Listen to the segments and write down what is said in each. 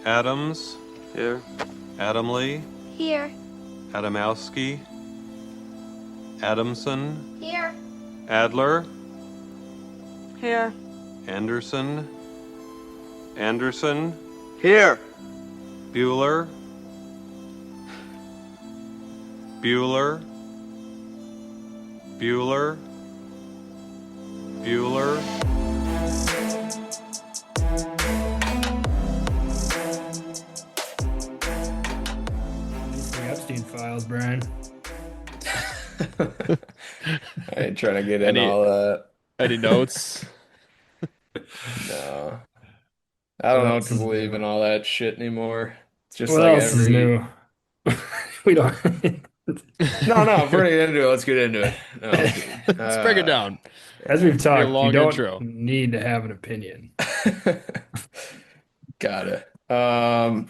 Adams, Here. Adamley, Here. Adamowski, Adamson, Here. Adler, Here. Anderson, Anderson, Here. Bueller, Bueller, Bueller, Bueller. The Epstein files, Brian. I ain't trying to get in Any- all that. Any notes? No. I don't What know what else to is believe new? in all that shit anymore. It's just What like else is new? We don't. No, if we're gonna get into it, let's get into it. No, I'm kidding. Let's break it down. As we've Be a talked, you long don't intro. need to have an opinion. Got it. No,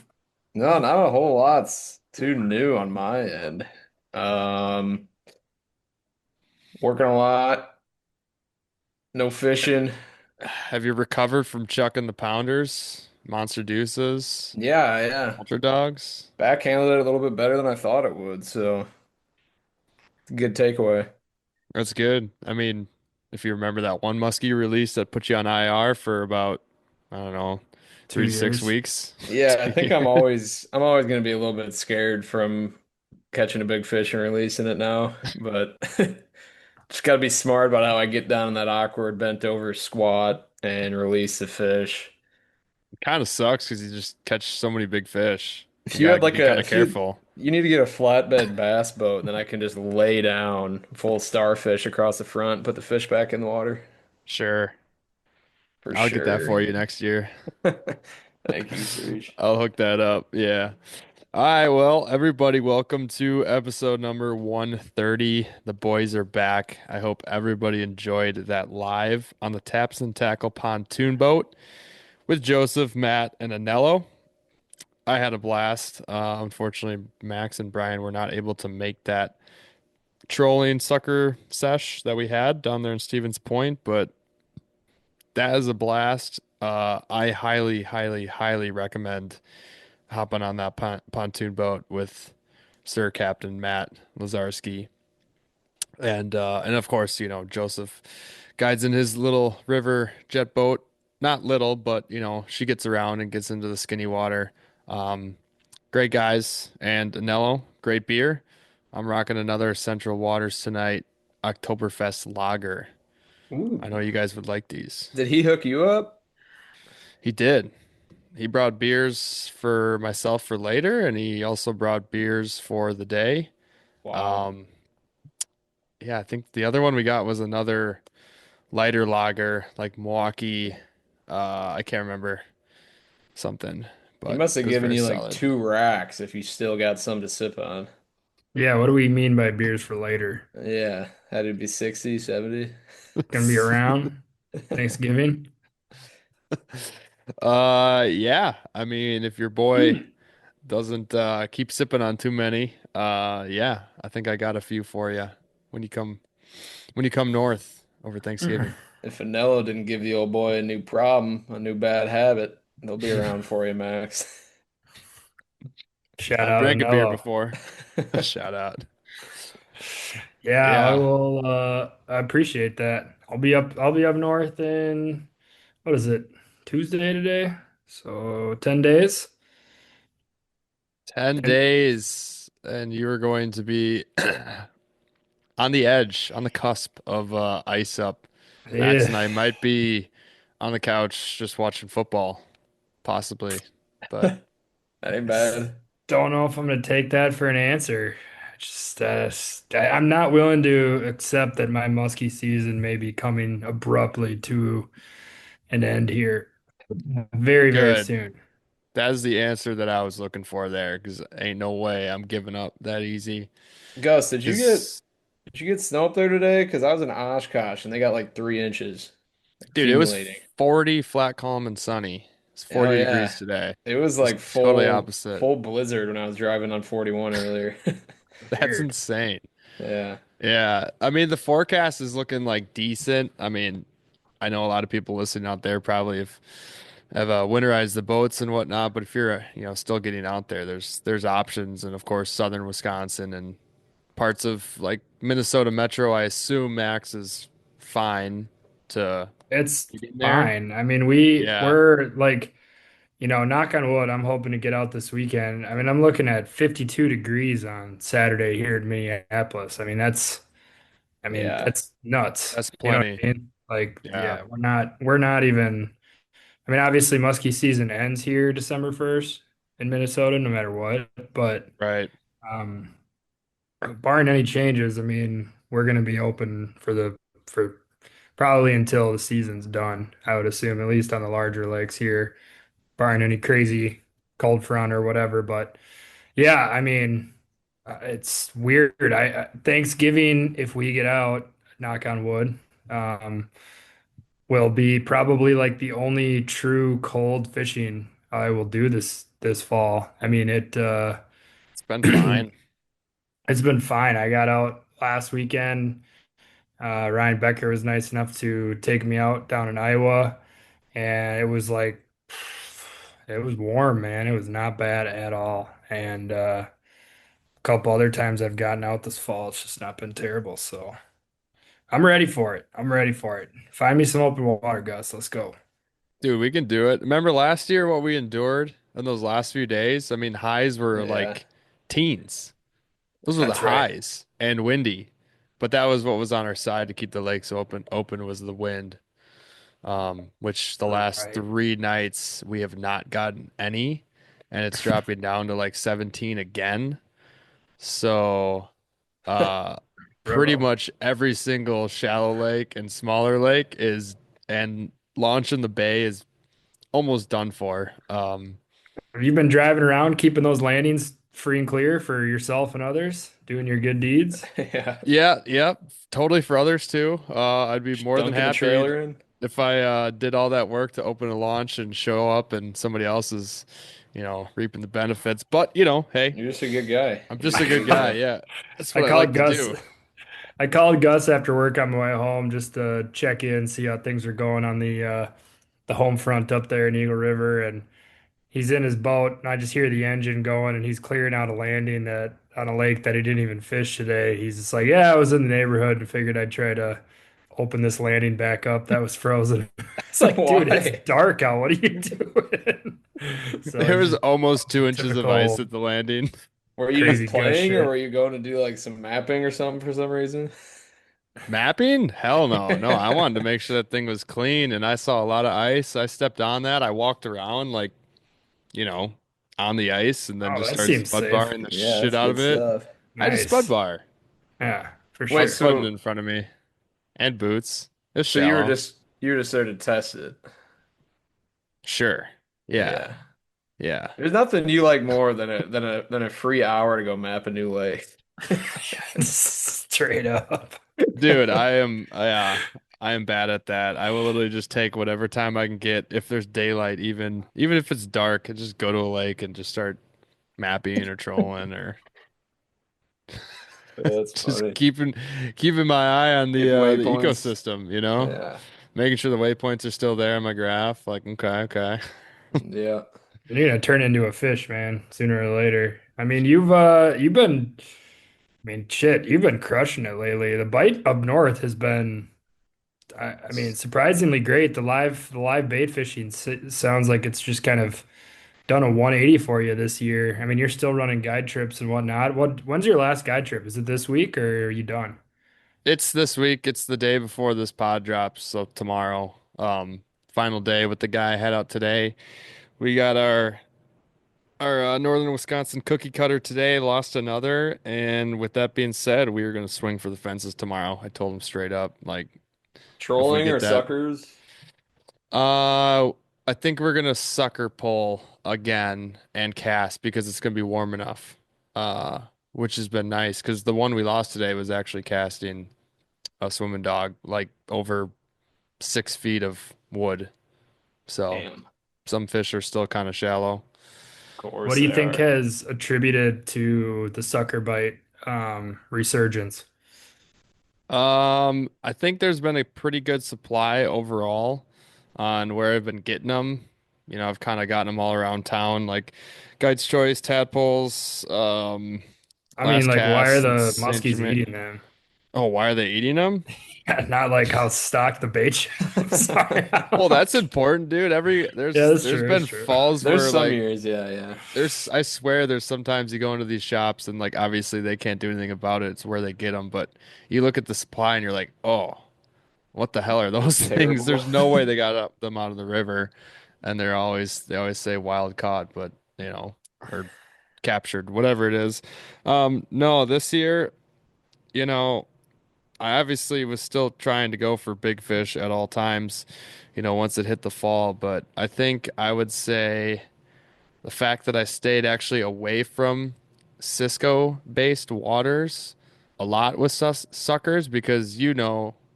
not a whole lot's too new on my end. Um, Working a lot, no fishing. Have you recovered from chucking the pounders, monster deuces, Yeah. ultra dogs? Backhandled it a little bit better than I thought it would, so good takeaway. That's good. I mean, if you remember that one muskie release that put you on IR for about, I don't know, 3 to 6 2 years. weeks. Yeah, I 2 think years. I'm always gonna be a little bit scared from catching a big fish and releasing it now, but just gotta be smart about how I get down in that awkward bent over squat and release the fish. Kind of sucks because you just catch so many big fish. If You you gotta had like be a kind of if you careful. you need to get a flatbed bass boat, and then I can just lay down full starfish across the front, and put the fish back in the water Sure. for I'll get that sure. for you next year. Thank you, Serge. I'll hook that up. Yeah. All right, well, everybody, welcome to episode number 130. The boys are back. I hope everybody enjoyed that live on the Taps and Tackle pontoon boat with Joseph, Matt, and Anello. I had a blast. Unfortunately, Max and Brian were not able to make that trolling sucker sesh that we had down there in Stevens Point, but that is a blast. I highly, highly, highly recommend hopping on that pontoon boat with Sir Captain Matt Lazarski. And of course, Joseph guides in his little river jet boat. Not little, but she gets around and gets into the skinny water. Um, Great guys. And Anello, great beer. I'm rocking another Central Waters tonight, Oktoberfest lager. I Ooh. know you guys would like these. Did he hook you up? He did. He brought beers for myself for later, and he also brought beers for the day. Wow. Um, yeah, I think the other one we got was another lighter lager, like Milwaukee. I can't remember something, He but must it have was given very you like solid. 2 racks if you still got some to sip on. Yeah, what do we mean by beers for later? Yeah, had to be 60, 70. Gonna be around Thanksgiving? Yeah. I mean, if your boy doesn't keep sipping on too many, yeah, I think I got a few for you when you come north over Thanksgiving. If Anello didn't give the old boy a new problem, a new bad habit, they'll be around for you, Max. Shout I've out drank a beer Anello. before. Shout out. Yeah, I Yeah. will I appreciate that. I'll be up north in what is it? Tuesday today? So 10 days. 10 And days and you're going to be on the edge, on the cusp of ice up. Max yeah, and I might be on the couch just watching football, possibly. But That ain't bad. don't know if I'm gonna take that for an answer. Just I'm not willing to accept that my muskie season may be coming abruptly to an end here very, very good. soon. That is the answer that I was looking for there, because ain't no way I'm giving up that easy. Gus, did you get Because, did you get snow up there today? Because I was in Oshkosh and they got like 3 inches dude, it was accumulating. 40 flat, calm, and sunny. It's Hell 40 yeah. degrees today. It was Just like totally full opposite. full blizzard when I was driving on 41 earlier. That's Weird. insane. Yeah. Yeah. I mean, the forecast is looking like decent. I mean, I know a lot of people listening out there probably have have winterized the boats and whatnot. But if you're still getting out there, there's options, and of course southern Wisconsin and parts of like Minnesota Metro. I assume Max is fine to It's get in there. fine. I mean, we Yeah, we're like, knock on wood, I'm hoping to get out this weekend. I mean, I'm looking at 52 degrees on Saturday here in Minneapolis. I mean, Yeah. that's nuts. that's You know what plenty. I mean? Like, Yeah, yeah, we're not even, I mean, obviously muskie season ends here December 1st in Minnesota, no matter what. But right. um barring any changes, I mean, we're gonna be open for probably until the season's done, I would assume, at least on the larger lakes here, barring any crazy cold front or whatever. But yeah, I mean, it's weird. Thanksgiving, if we get out, knock on wood, um, will be probably like the only true cold fishing I will do this fall. I mean, It's been fine. it's been fine. I got out last weekend. Ryan Becker was nice enough to take me out down in Iowa, and it was like it was warm, man. It was not bad at all. And a couple other times I've gotten out this fall, it's just not been terrible. So I'm ready for it. I'm ready for it. Find me some open water, Gus. Let's go. Dude, we can do it. Remember last year what we endured in those last few days? I mean, highs were Yeah. like teens. Those were the That's right. highs and windy. But that was what was on our side to keep the lakes open. Open was the wind. Which the last Right. 3 nights we have not gotten any, and it's dropping down to like 17 again. So, uh, pretty Bravo. much every single shallow lake and smaller lake is, and launch in the bay is almost done for. Have you been driving around keeping those landings free and clear for yourself and others, doing your good deeds? Yeah. Yeah, yeah, totally for others too. I'd be Just more than dunking the happy trailer in. if I did all that work to open a launch and show up and somebody else is, reaping the benefits. But, hey, You're just a good guy. I'm You're just just a a good good guy. guy. Yeah. That's I what I like called to Gus. do. I called Gus after work on my way home just to check in, see how things are going on the home front up there in Eagle River, and he's in his boat, and I just hear the engine going, and he's clearing out a landing that on a lake that he didn't even fish today. He's just like, "Yeah, I was in the neighborhood and figured I'd try to open this landing back up that was frozen." It's like, dude, it's Why? dark out. What are you doing? So There it's was just almost 2 inches of ice typical at the landing. Were you crazy just Gus playing or shit. were you going to do like some mapping or something for some reason? Mapping? Hell no. No, I wanted to make sure that thing was clean and I saw a lot of ice. I stepped on that. I walked around like, you know, on the ice and then Oh, just that started seems spud safe. barring the Yeah, shit that's out good of it. stuff. I had a spud Nice. bar. Yeah, for Wait, Mike sure. spudding so in front of me and boots. It was so you were shallow. just there to test it. Sure. Yeah. Yeah. Yeah. There's nothing you like more than a free hour to go map a new lake. Straight up. Dude, I am bad at that. I will literally just take whatever time I can get if there's daylight, even if it's dark, and just go to a lake and just start mapping or trolling or That's just funny. keeping my eye on Keep the waypoints. ecosystem, Yeah. making sure the waypoints are still there on my graph. Like, okay, okay. Yeah. You're gonna turn into a fish, man, sooner or later. I mean, you've been, I mean, shit, you've been crushing it lately. The bite up north has been, I mean, surprisingly great. The live bait fishing sounds like it's just kind of done a 180 for you this year. I mean, you're still running guide trips and whatnot. When's your last guide trip? Is it this week or are you done? It's this week. It's the day before this pod drops, so tomorrow. Final day with the guy. Head out today. We got our Northern Wisconsin cookie cutter today, lost another, and with that being said, we are going to swing for the fences tomorrow. I told him straight up, like if we Trolling get or that, suckers? uh, I think we're gonna sucker pull again and cast because it's gonna be warm enough, which has been nice because the one we lost today was actually casting a swimming dog like over 6 feet of wood, so Damn. some fish are still kind of shallow. Of What course do you they think are. has attributed to the sucker bite resurgence? I think there's been a pretty good supply overall on where I've been getting them. I've kind of gotten them all around town, like Guide's Choice, Tadpoles, I mean, Last like, why are Cast, and the Saint muskies Germain. eating them? Oh, why are they eating them? Yeah, not like how stocked the bait shelves are. Well, that's important, dude. Every Yeah, that's there's true. That's been true. falls There's where some like years, yeah, yeah. I swear there's sometimes you go into these shops and like obviously they can't do anything about it. It's where they get them, but you look at the supply and you're like, "Oh, what the hell are those things?" Terrible. There's no way they got them out of the river, and they always say wild caught, but or captured, whatever it is. No, this year, you know, I obviously was still trying to go for big fish at all times, once it hit the fall, but I think I would say the fact that I stayed actually away from Cisco-based waters a lot with suckers because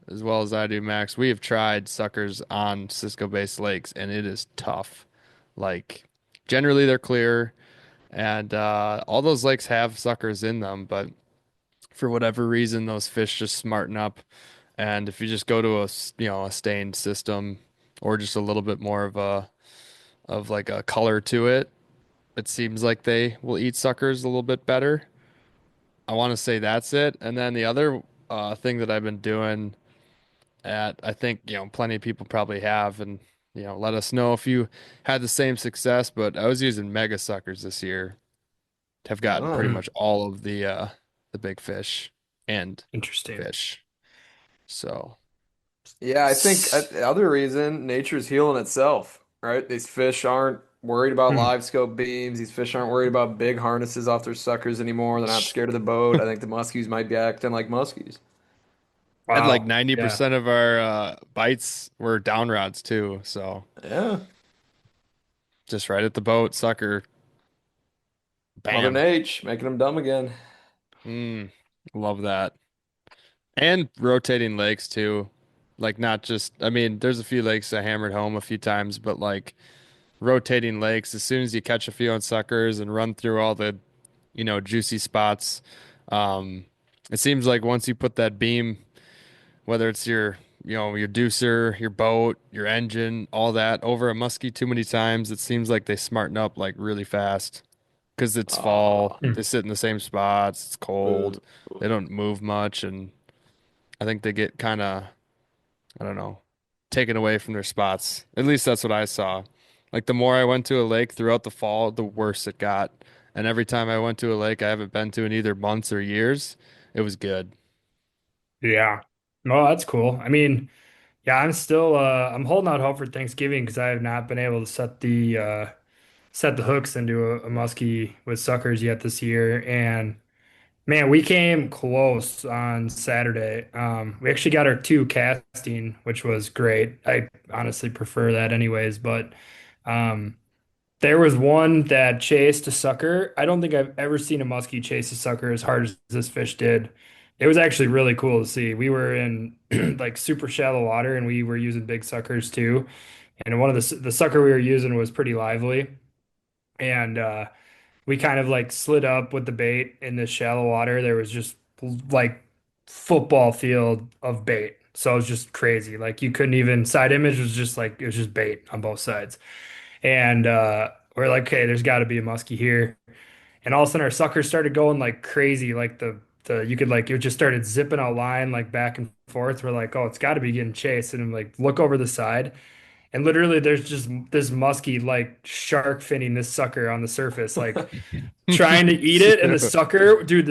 as well as I do, Max, we have tried suckers on Cisco-based lakes and it is tough. Like generally they're clear and all those lakes have suckers in them, but for whatever reason those fish just smarten up. And if you just go to a stained system or just a little bit more of like a color to it, it seems like they will eat suckers a little bit better. I want to say that's it. And then the other thing that I've been doing I think, plenty of people probably have, and, let us know if you had the same success, but I was using mega suckers this year. Have gotten pretty Oh. Hmm, much all of the big fish and interesting. fish. So, Yeah, I think the other reason nature's healing itself, right? These fish aren't worried about Hmm. live scope beams. These fish aren't worried about big harnesses off their suckers anymore. They're not scared of the boat. I think the muskies might be acting like muskies. and like Wow. Yeah. 90% of our bites were down rods too. So Yeah, just right at the boat, sucker, Mother bam. Nature making them dumb again. Mm, love that. And rotating lakes too. Like not just, I mean, there's a few lakes I hammered home a few times, but like rotating lakes, as soon as you catch a few on suckers and run through all the, juicy spots, um, it seems like once you put that beam, whether it's your deucer, your boat, your engine, all that over a muskie too many times, it seems like they smarten up like really fast because it's fall. Ah, Hmm. They sit in the same spots. It's cold. boo. They don't move much, and I think they get kind of, I don't know, taken away from their spots. At least that's what I saw. Like the more I went to a lake throughout the fall, the worse it got. And every time I went to a lake I haven't been to in either months or years, it was good. Yeah. Oh, that's cool. I mean, yeah, I'm holding out hope for Thanksgiving because I have not been able to set the hooks into a muskie with suckers yet this year. And man, we came close on Saturday. We actually got our two casting, which was great. I honestly prefer that anyways, but um there was one that chased a sucker. I don't think I've ever seen a muskie chase a sucker as hard as this fish did. It was actually really cool to see. We were in like super shallow water and we were using big suckers too. And one of the sucker we were using was pretty lively. And we kind of like slid up with the bait in this shallow water. There was just like football field of bait. So it was just crazy. Like you couldn't even side image was just like it was just bait on both sides. And we're like, okay, there's got to be a muskie here. And all of a sudden our suckers started going like crazy. Like the you could like it just started zipping out line like back and forth. We're like, oh, it's got to be getting chased. And I'm like, look over the side. And literally there's just this muskie like shark finning this sucker on the surface, like trying to eat it. And the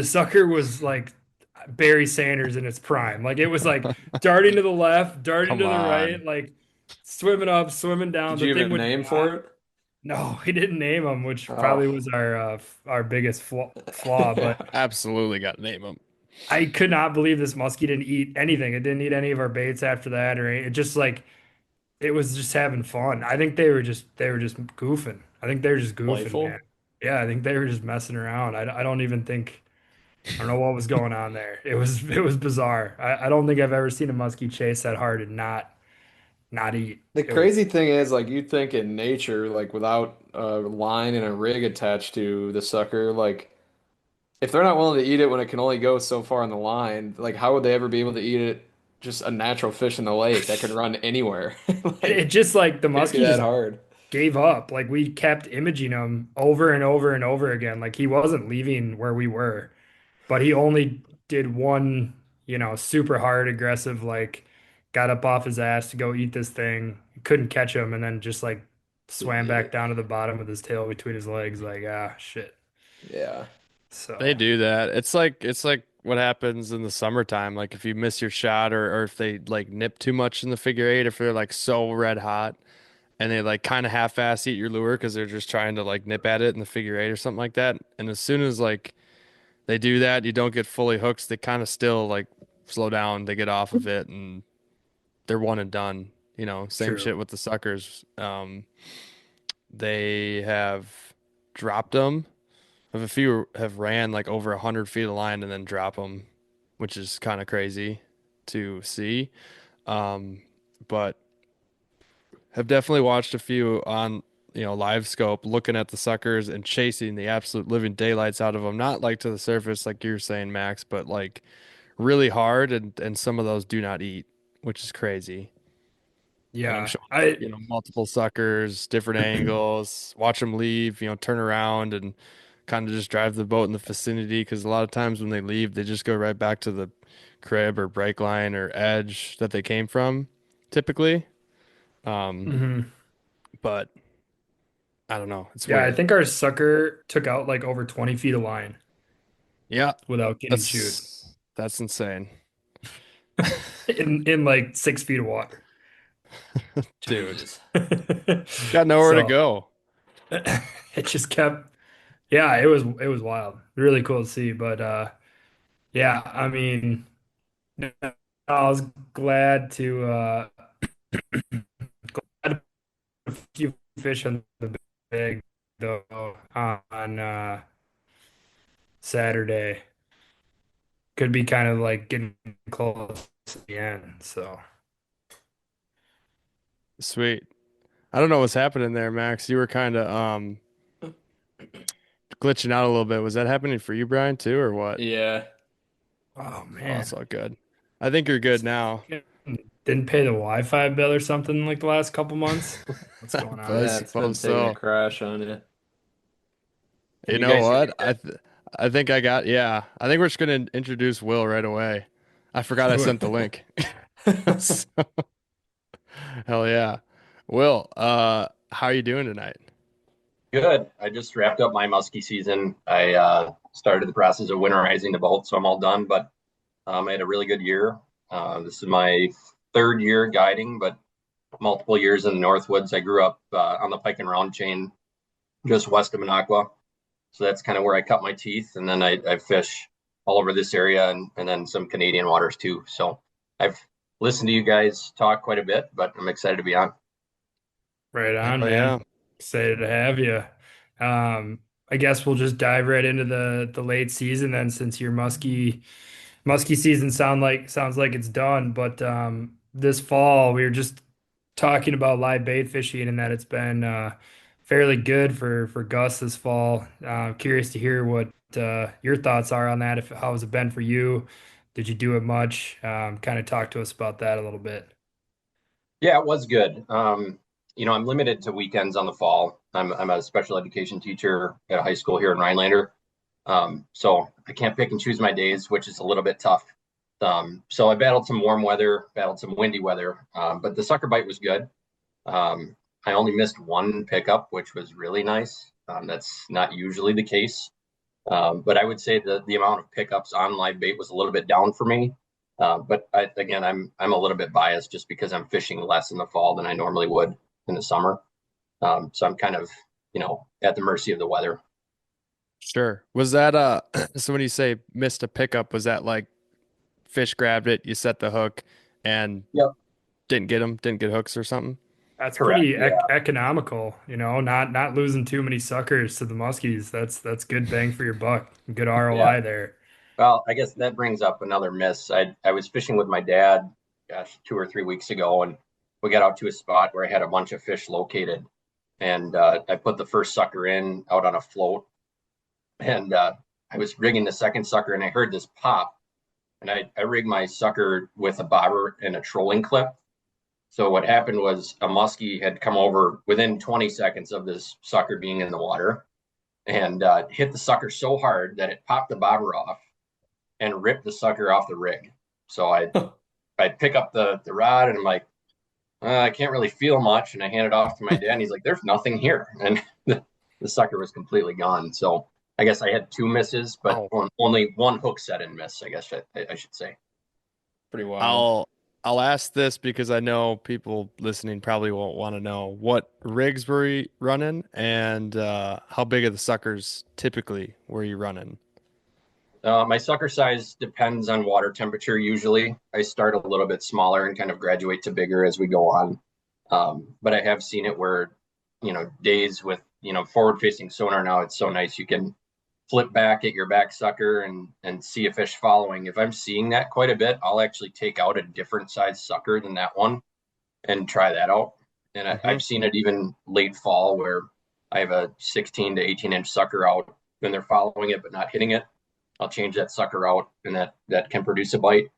sucker was like Barry Sanders in its prime. Like it was like darting to the left, darting Come to the right, on. like swimming up, swimming down. Did The you thing even would name not. for it? No, he didn't name him, which Oh. probably was our biggest flaw. But Absolutely got to name them. I could not believe this muskie didn't eat anything. It didn't eat any of our baits after that, or it just like it was just having fun. I think they were just goofing. I think they were just goofing, man. Playful. Yeah, I think they were just messing around. I don't even think I don't know what was going on there. It was bizarre. I don't think I've ever seen a muskie chase that hard and not eat. The It was crazy thing is, like, you'd think in nature, like, without a line and a rig attached to the sucker, like, if they're not willing to eat it when it can only go so far on the line, like, how would they ever be able to eat it? Just a natural fish in the lake that can run anywhere. it Like, just like the can't be muskie that just hard. gave up. Like we kept imaging him over and over and over again. Like he wasn't leaving where we were, but he only did one, super hard, aggressive, like got up off his ass to go eat this thing. Couldn't catch him, and then just like swam back down to the bottom with his tail between his legs, like, shit. Yeah. They So, do that. It's like what happens in the summertime. Like if you miss your shot or if they like nip too much in the figure eight, if they're like so red hot and they like kind of half-ass eat your lure because they're just trying to like nip at it in the figure eight or something like that. And as soon as like they do that, you don't get fully hooked, they kind of still like slow down, they get off of it and they're one and done. Same true. shit with the suckers. They have dropped them. A few have ran like over 100 feet of line and then drop them, which is kind of crazy to see. But have definitely watched a few on, live scope, looking at the suckers and chasing the absolute living daylights out of them. Not like to the surface, like you're saying, Max, but like really hard. And some of those do not eat, which is crazy. And I'm Yeah. showing I multiple suckers, different angles, watch them leave, turn around and kind of just drive the boat in the vicinity. Because a lot of times when they leave, they just go right back to the crib or break line or edge that they came from, typically. Um, mhm. but I don't know. It's Yeah, I weird. think our sucker took out like over 20 feet of line Yeah, without getting chewed that's insane, in like 6 feet of water. dude. Jesus. Got nowhere to So go. it just kept, yeah, it was wild. Really cool to see. But yeah, I mean, I was glad glad to put a few fish on the bag though on Saturday. Could be kind of like getting close to the end. So Sweet. I don't know what's happening there, Max. You were kind of glitching out a little bit. Was that happening for you, Brian, too, or what? Yeah. oh Oh, man. it's all good. I think you're good now. Didn't pay the Wi-Fi bill or something like the last couple months. What's going But on? Yeah, I it's been suppose taking a so. crash on you. Have You you know guys what? seen it? I think I got, yeah. I think we're just gonna introduce Will right away. I forgot I sent the link. So, hell yeah. Will, how are you doing tonight? Good. I just wrapped up my muskie season. I started the process of winterizing the boat, so I'm all done. But I had a really good year. This is my third year guiding, but multiple years in the Northwoods. I grew up on the Pike and Round chain just west of Minocqua. So that's kind of where I cut my teeth. And then I fish all over this area and then some Canadian waters too. So I've listened to you guys talk quite a bit, but I'm excited to be on. Right on, Hell man. yeah. Excited to have you. I guess we'll just dive right into the late season then, since your muskie season sounds like it's done. But this fall we were just talking about live bait fishing and that it's been fairly good for Gus this fall. Curious to hear what your thoughts are on that. If how has it been for you? Did you do it much? Kind of talk to us about that a little bit. Yeah, it was good. I'm limited to weekends on the fall. I'm a special education teacher at a high school here in Rhinelander. So I can't pick and choose my days, which is a little bit tough. So I battled some warm weather, battled some windy weather, but the sucker bite was good. I only missed one pickup, which was really nice. That's not usually the case. But I would say that the amount of pickups on live bait was a little bit down for me. Again, I'm a little bit biased just because I'm fishing less in the fall than I normally would in the summer. So I'm kind of, at the mercy of the weather. Sure. Was that so when you say missed a pickup, was that like fish grabbed it, you set the hook and Yep. didn't get hooks or something? That's Correct. pretty Yeah. economical, not losing too many suckers to the muskies. That's good bang for your buck. Good Yeah. ROI there. Well, I guess that brings up another miss. I was fishing with my dad, gosh, 2 or 3 weeks ago, and we got out to a spot where I had a bunch of fish located, and I put the first sucker in out on a float, and I was rigging the second sucker, and I heard this pop, and I rigged my sucker with a bobber and a trolling clip, So what happened was a muskie had come over within 20 seconds of this sucker being in the water and hit the sucker so hard that it popped the bobber off and ripped the sucker off the rig. So I pick up the rod and I'm like, I can't really feel much. And I hand it off to my dad and he's like, there's nothing here. And the sucker was completely gone. So I guess I had two misses, but only one hook set and miss, I guess I should say. Pretty wild. I'll ask this because I know people listening probably won't want to know what rigs were you running and how big of the suckers typically were you running? My sucker size depends on water temperature. Usually I start a little bit smaller and kind of graduate to bigger as we go on. But I have seen it where, days with, forward facing sonar now, it's so nice. You can flip back at your back sucker and see a fish following. If I'm seeing that quite a bit, I'll actually take out a different size sucker than that one and try that out. And I've seen it even late fall where I have a 16 to 18-inch sucker out when they're following it but not hitting it. I'll change that sucker out and that can produce a bite.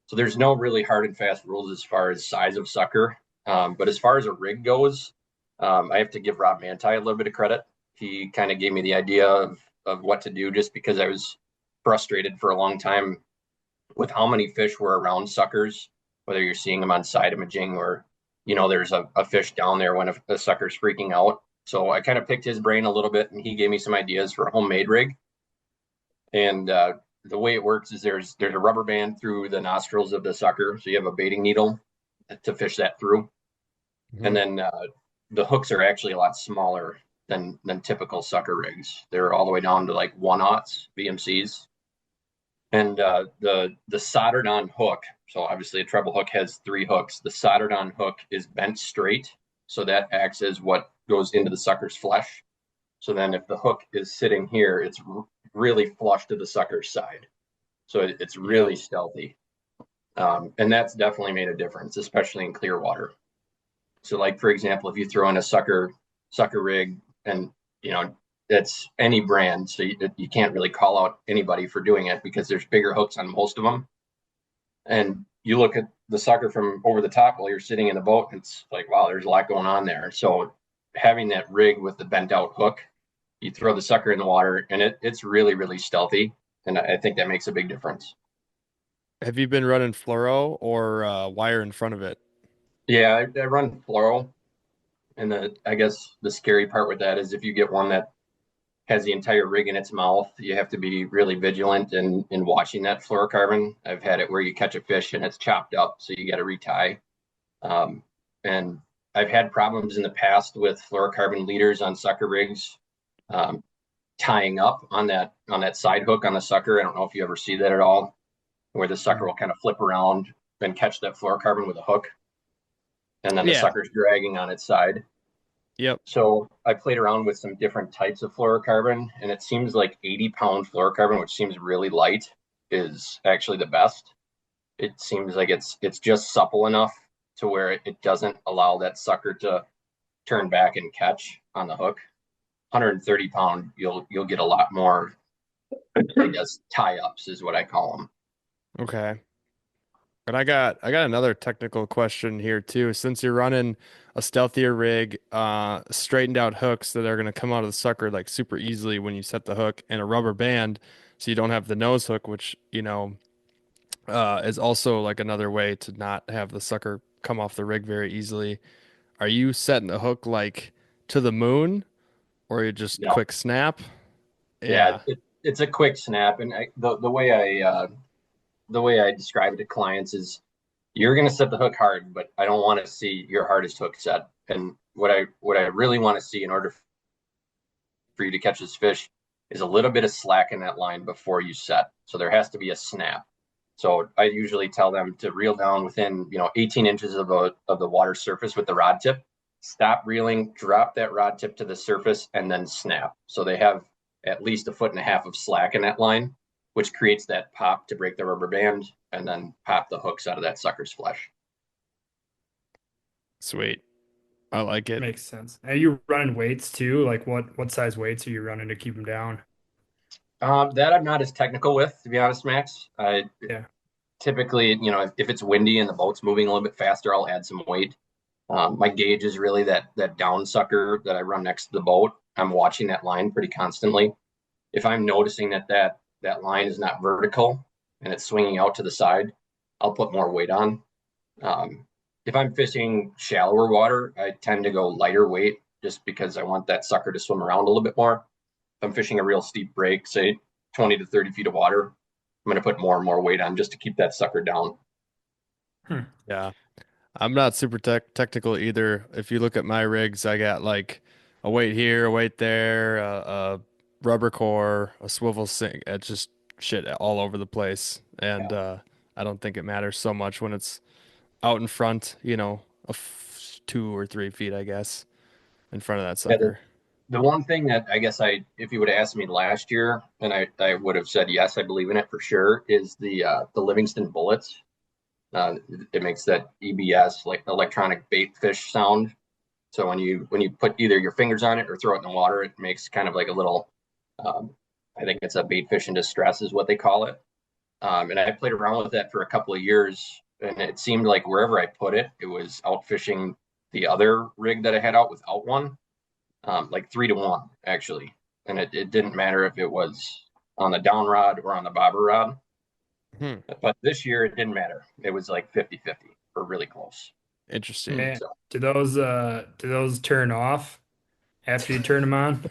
So there's no really hard and fast rules as far as size of sucker. But as far as a rig goes, I have to give Rob Manti a little bit of credit. He kind of gave me the idea of what to do just because I was frustrated for a long time with how many fish were around suckers, whether you're seeing them on side imaging or, there's a fish down there when a sucker's freaking out. So I kind of picked his brain a little bit and he gave me some ideas for a homemade rig. And the way it works is there's a rubber band through the nostrils of the sucker. So you have a baiting needle to fish that through. And then the hooks are actually a lot smaller than typical sucker rigs. They're all the way down to like 1/0 VMCs. And the soldered on hook, so obviously a treble hook has 3 hooks. The soldered on hook is bent straight. So that acts as what goes into the sucker's flesh. So then if the hook is sitting here, it's really flush to the sucker's side. So it's really stealthy. And that's definitely made a difference, especially in clear water. So like, for example, if you throw in a sucker rig and, it's any brand, so you can't really call out anybody for doing it because there's bigger hooks on most of them. And you look at the sucker from over the top while you're sitting in the boat, it's like, wow, there's a lot going on there. So having that rig with the bent out hook, you throw the sucker in the water and it's really, really stealthy. And I think that makes a big difference. Have you been running fluoro or wire in front of it? Yeah, I run fluoro. And I guess the scary part with that is if you get one that has the entire rig in its mouth, you have to be really vigilant in watching that fluorocarbon. I've had it where you catch a fish and it's chopped up, so you got to retie. And I've had problems in the past with fluorocarbon leaders on sucker rigs tying up on that side hook on the sucker. I don't know if you ever see that at all, where the sucker will kind of flip around and catch that fluorocarbon with a hook. And then the sucker's dragging on its side. Yep. So I played around with some different types of fluorocarbon, and it seems like 80-pound fluorocarbon, which seems really light, is actually the best. It seems like it's just supple enough to where it doesn't allow that sucker to turn back and catch on the hook. 130-pound, you'll get a lot more, I guess, tie-ups is what I call them. Okay. But I got another technical question here too. Since you're running a stealthier rig, straightened out hooks that are going to come out of the sucker like super easily when you set the hook, and a rubber band, so you don't have the nose hook, which is also like another way to not have the sucker come off the rig very easily. Are you setting the hook like to the moon, or you just No. quick snap? Yeah, it's a quick snap, and the way I describe it to clients is you're going to set the hook hard, but I don't want to see your hardest hook set. And what I really want to see in order for you to catch this fish is a little bit of slack in that line before you set. So there has to be a snap. So I usually tell them to reel down within 18 inches of the water surface with the rod tip. Stop reeling, drop that rod tip to the surface, and then snap. So they have at least 1.5 feet of slack in that line, which creates that pop to break the rubber band and then pop the hooks out of that sucker's flesh. Sweet. I like it. Makes sense. Are you running weights too? Like what size weights are you running to keep them down? That I'm not as technical with, to be honest, Max. Yeah. typically, if it's windy and the boat's moving a little bit faster, I'll add some weight. My gauge is really that down sucker that I run next to the boat. I'm watching that line pretty constantly. If I'm noticing that line is not vertical and it's swinging out to the side, I'll put more weight on. If I'm fishing shallower water, I tend to go lighter weight just because I want that sucker to swim around a little bit more. If I'm fishing a real steep break, say 20 to 30 feet of water, I'm going to put more and more weight on just to keep that sucker down. Yeah. I'm not super technical either. If you look at my rigs, I got like a weight here, a weight there, a rubber core, a swivel sink. It's just shit all over the place. And I don't think it matters so much when it's out in front, a 2 or 3 feet, I guess, in front of that Yeah, sucker. the one thing that I guess if you would have asked me last year, and I would have said yes, I believe in it for sure, is the Livingston bullets. It makes that EBS, like electronic bait fish sound. So when you put either your fingers on it or throw it in the water, it makes kind of like a little. Um, I think it's a bait fish in distress is what they call it. And I played around with that for a couple of years, and it seemed like wherever I put it, it was out fishing the other rig that I had out without one, like 3 to 1 actually. And it didn't matter if it was on the down rod or on the bobber rod. Hmm. But this year it didn't matter. It was like 50-50 or really close. Interesting. Man, So do those turn off after you turn them on?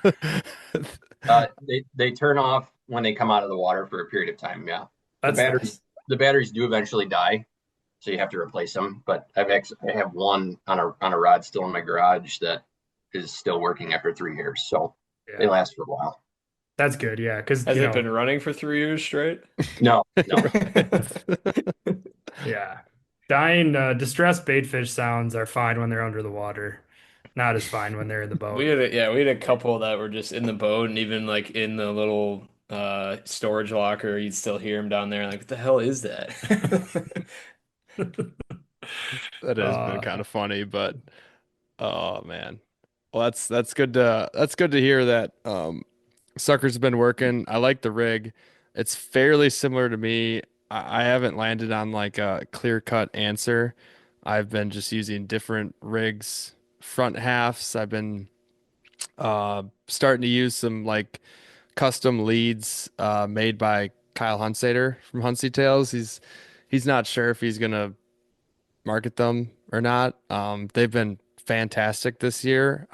they turn off when they come out of the water for a period of time. Yeah, the That's batteries nice. the batteries do eventually die, so you have to replace them. But I have one on a rod still in my garage that is still working after 3 years, so they Yeah, last for a while. that's good. Yeah, because Has it been running for 3 years straight? No, no, yeah, dying distressed baitfish sounds are fine when they're under the water, not as fine when they're in the boat. We had a couple that were just in the boat and even like in the little storage locker, you'd still hear them down there. Like, what the hell is that? That has been Uh, kind of funny, but oh man. Well, that's good to hear that sucker's been working. I like the rig. It's fairly similar to me. I haven't landed on like a clear-cut answer. I've been just using different rigs, front halves. I've been starting to use some like custom leads made by Kyle Hunsater from Hunsy Tales. He's not sure if he's gonna market them or not. They've been fantastic this year.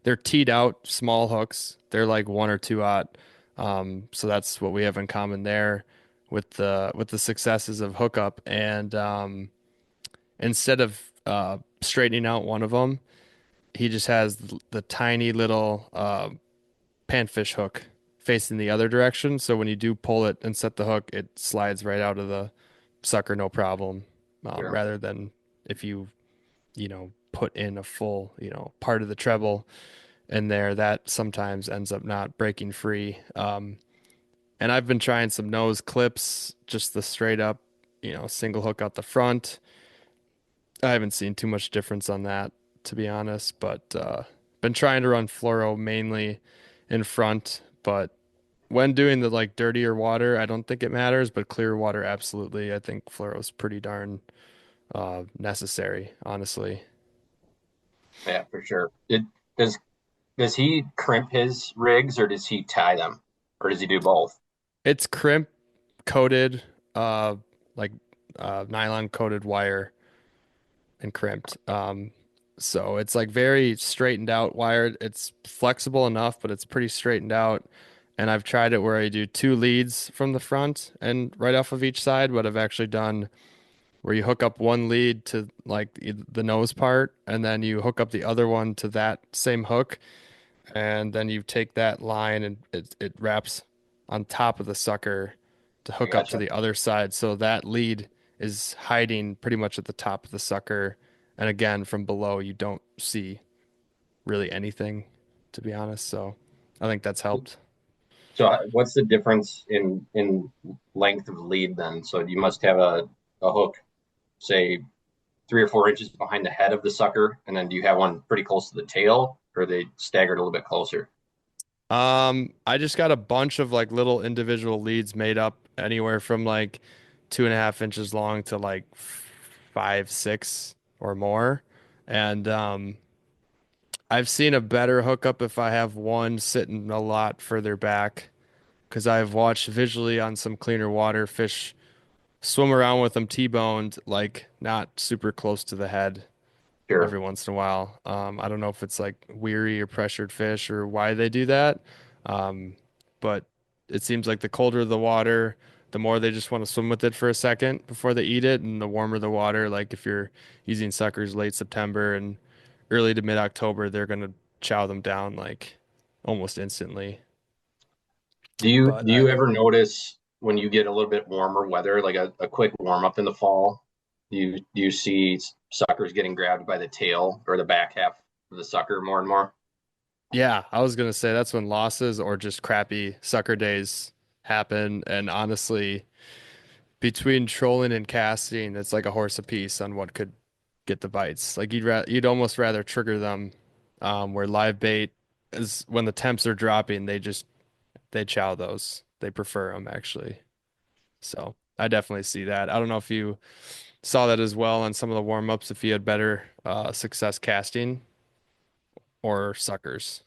They're teed out small hooks. They're like 1 or 2 aught. So that's what we have in common there with the successes of hookup. And instead of straightening out one of them, he just has the tiny little panfish hook facing the other direction. So when you do pull it and set the hook, it slides right out of the sucker, no problem. sure. Rather than if you put in a full, part of the treble in there, that sometimes ends up not breaking free. And I've been trying some nose clips, just the straight up, single hook out the front. I haven't seen too much difference on that, to be honest, but been trying to run fluoro mainly in front, but when doing the like dirtier water, I don't think it matters, but clear water, absolutely. I think fluoro's pretty darn necessary, honestly. Yeah, for sure. Does does he crimp his rigs or does he tie them or does he do both? It's crimp coated, like nylon coated wire and crimped. So it's like very straightened out wired. It's flexible enough, but it's pretty straightened out. And I've tried it where I do 2 leads from the front and right off of each side, but I've actually done where you hook up one lead to like the nose part, and then you hook up the other one to that same hook, and then you take that line and it wraps on top of the sucker to I hook up to gotcha. the other side. So that lead is hiding pretty much at the top of the sucker. And again, from below, you don't see really anything, to be honest. So I think that's helped. So what's the difference in length of lead then? So you must have a hook, say 3 or 4 inches behind the head of the sucker, and then do you have one pretty close to the tail, or are they staggered a little bit closer? I just got a bunch of like little individual leads made up anywhere from like 2.5 inches long to like 5, 6 or more. And I've seen a better hookup if I have one sitting a lot further back because I've watched visually on some cleaner water fish swim around with them T-boned, like not super close to the head every Sure. once in a while. I don't know if it's like weary or pressured fish or why they do that. Um, but it seems like the colder the water, the more they just want to swim with it for a second before they eat it, and the warmer the water, like if you're using suckers late September and early to mid-October, they're gonna chow them down like almost instantly. But Do you ever notice when you get a little bit warmer weather, like a quick warm up in the fall, do you see suckers getting grabbed by the tail or the back half of the sucker more and more? yeah, I was gonna say that's when losses or just crappy sucker days happen. And honestly, between trolling and casting, it's like a horse apiece on what could get the bites. Like you'd almost rather trigger them, where live bait is when the temps are dropping, they chow those. They prefer them actually. So I definitely see that. I don't know if you saw that as well on some of the warm ups, if you had better success casting or suckers.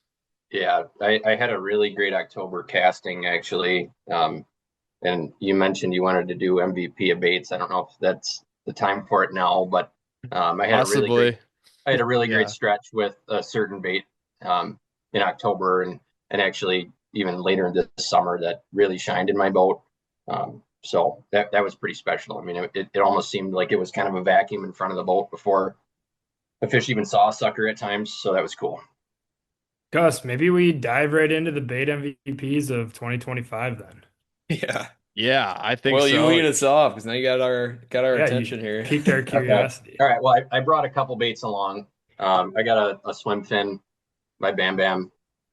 Yeah, I had a really great October casting actually. And you mentioned you wanted to do MVP of baits. I don't know if that's the time for it now, but Possibly. I had a really great Yeah. stretch with a certain bait in October and actually even later in the summer that really shined in my boat. So that was pretty special. I mean, it almost seemed like it was kind of a vacuum in front of the boat before the fish even saw a sucker at times. So that was cool. Gus, maybe we dive right into the bait MVPs of 2025 then. Yeah. Yeah, I think Well, you so. lead us off because now you got our Yeah, you attention here. piqued our Okay. curiosity. All right. Well, I brought a couple baits along. I got a swim fin by Bam Bam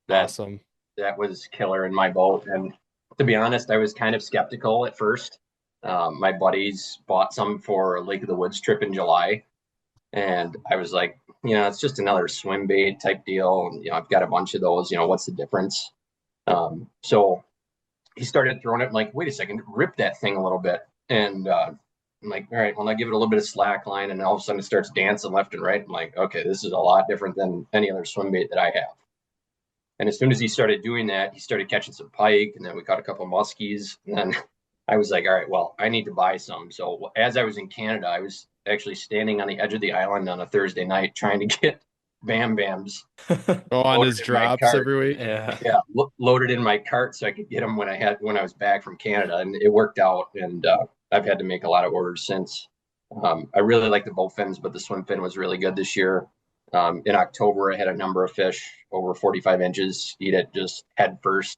that Awesome. that was killer in my boat. And to be honest, I was kind of skeptical at first. My buddies bought some for a Lake of the Woods trip in July, and I was like, it's just another swim bait type deal. And, I've got a bunch of those. What's the difference? So he started throwing it. I'm like, wait a second, rip that thing a little bit. And I'm like, all right, well, I give it a little bit of slack line, and all of a sudden it starts dancing left and right. I'm like, okay, this is a lot different than any other swim bait that I have. And as soon as he started doing that, he started catching some pike, and then we caught a couple of muskies. And then I was like, all right, well, I need to buy some. So as I was in Canada, I was actually standing on the edge of the island on a Thursday night trying to get Bam Bams Go on loaded his in my drops cart. every week. Yeah. Yeah, loaded in my cart so I could get them when I was back from Canada, and it worked out. And I've had to make a lot of orders since. I really like the bow fins, but the swim fin was really good this year. In October, I had a number of fish over 45 inches eat it just head first,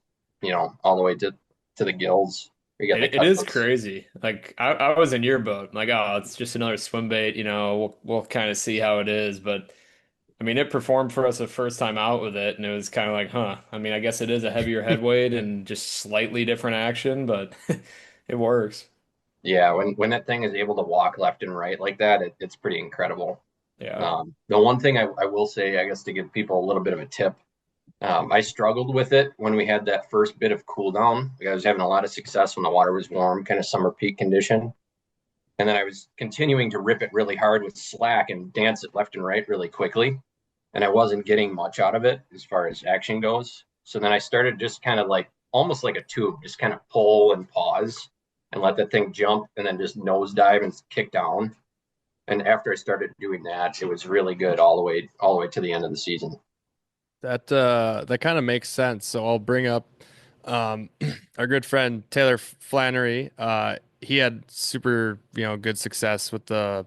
all the way to the gills. We got the It is cutthroats. crazy. Like I was in your boat. Like, oh, it's just another swim bait. We'll kind of see how it is. But I mean, it performed for us the first time out with it, and it was kind of like, huh. I mean, I guess it is a heavier head weight and just slightly different action, but it works. Yeah, when that thing is able to walk left and right like that, it's pretty incredible. Yeah. The one thing I will say, I guess, to give people a little bit of a tip, I struggled with it when we had that first bit of cool down. Like, I was having a lot of success when the water was warm, kind of summer peak condition. And then I was continuing to rip it really hard with slack and dance it left and right really quickly. And I wasn't getting much out of it as far as action goes. So then I started just kind of like almost like a tube, just kind of pull and pause and let that thing jump and then just nosedive and kick down. And after I started doing that, it was really good all the way to the end of the season. That kind of makes sense. So I'll bring up um our good friend Taylor Flannery. He had super, good success with the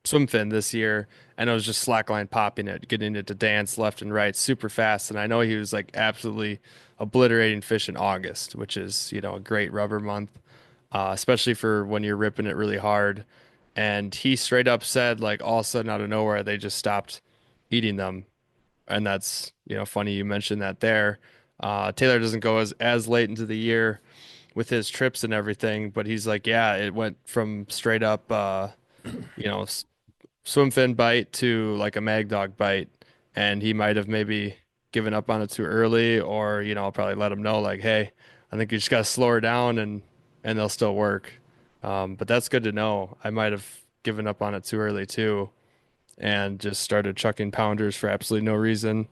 swim fin this year, and it was just slackline popping it, getting it to dance left and right super fast. And I know he was like absolutely obliterating fish in August, which is, a great rubber month, especially for when you're ripping it really hard. And he straight up said, like, all of a sudden out of nowhere, they just stopped eating them. And that's, funny you mentioned that there. Taylor doesn't go as late into the year with his trips and everything, but he's like, yeah, it went from straight up, you know, s- swim fin bite to like a mag dog bite, and he might have maybe given up on it too early, or I'll probably let him know like, hey, I think you just gotta slow her down, and they'll still work. But that's good to know. I might have given up on it too early too, and just started chucking pounders for absolutely no reason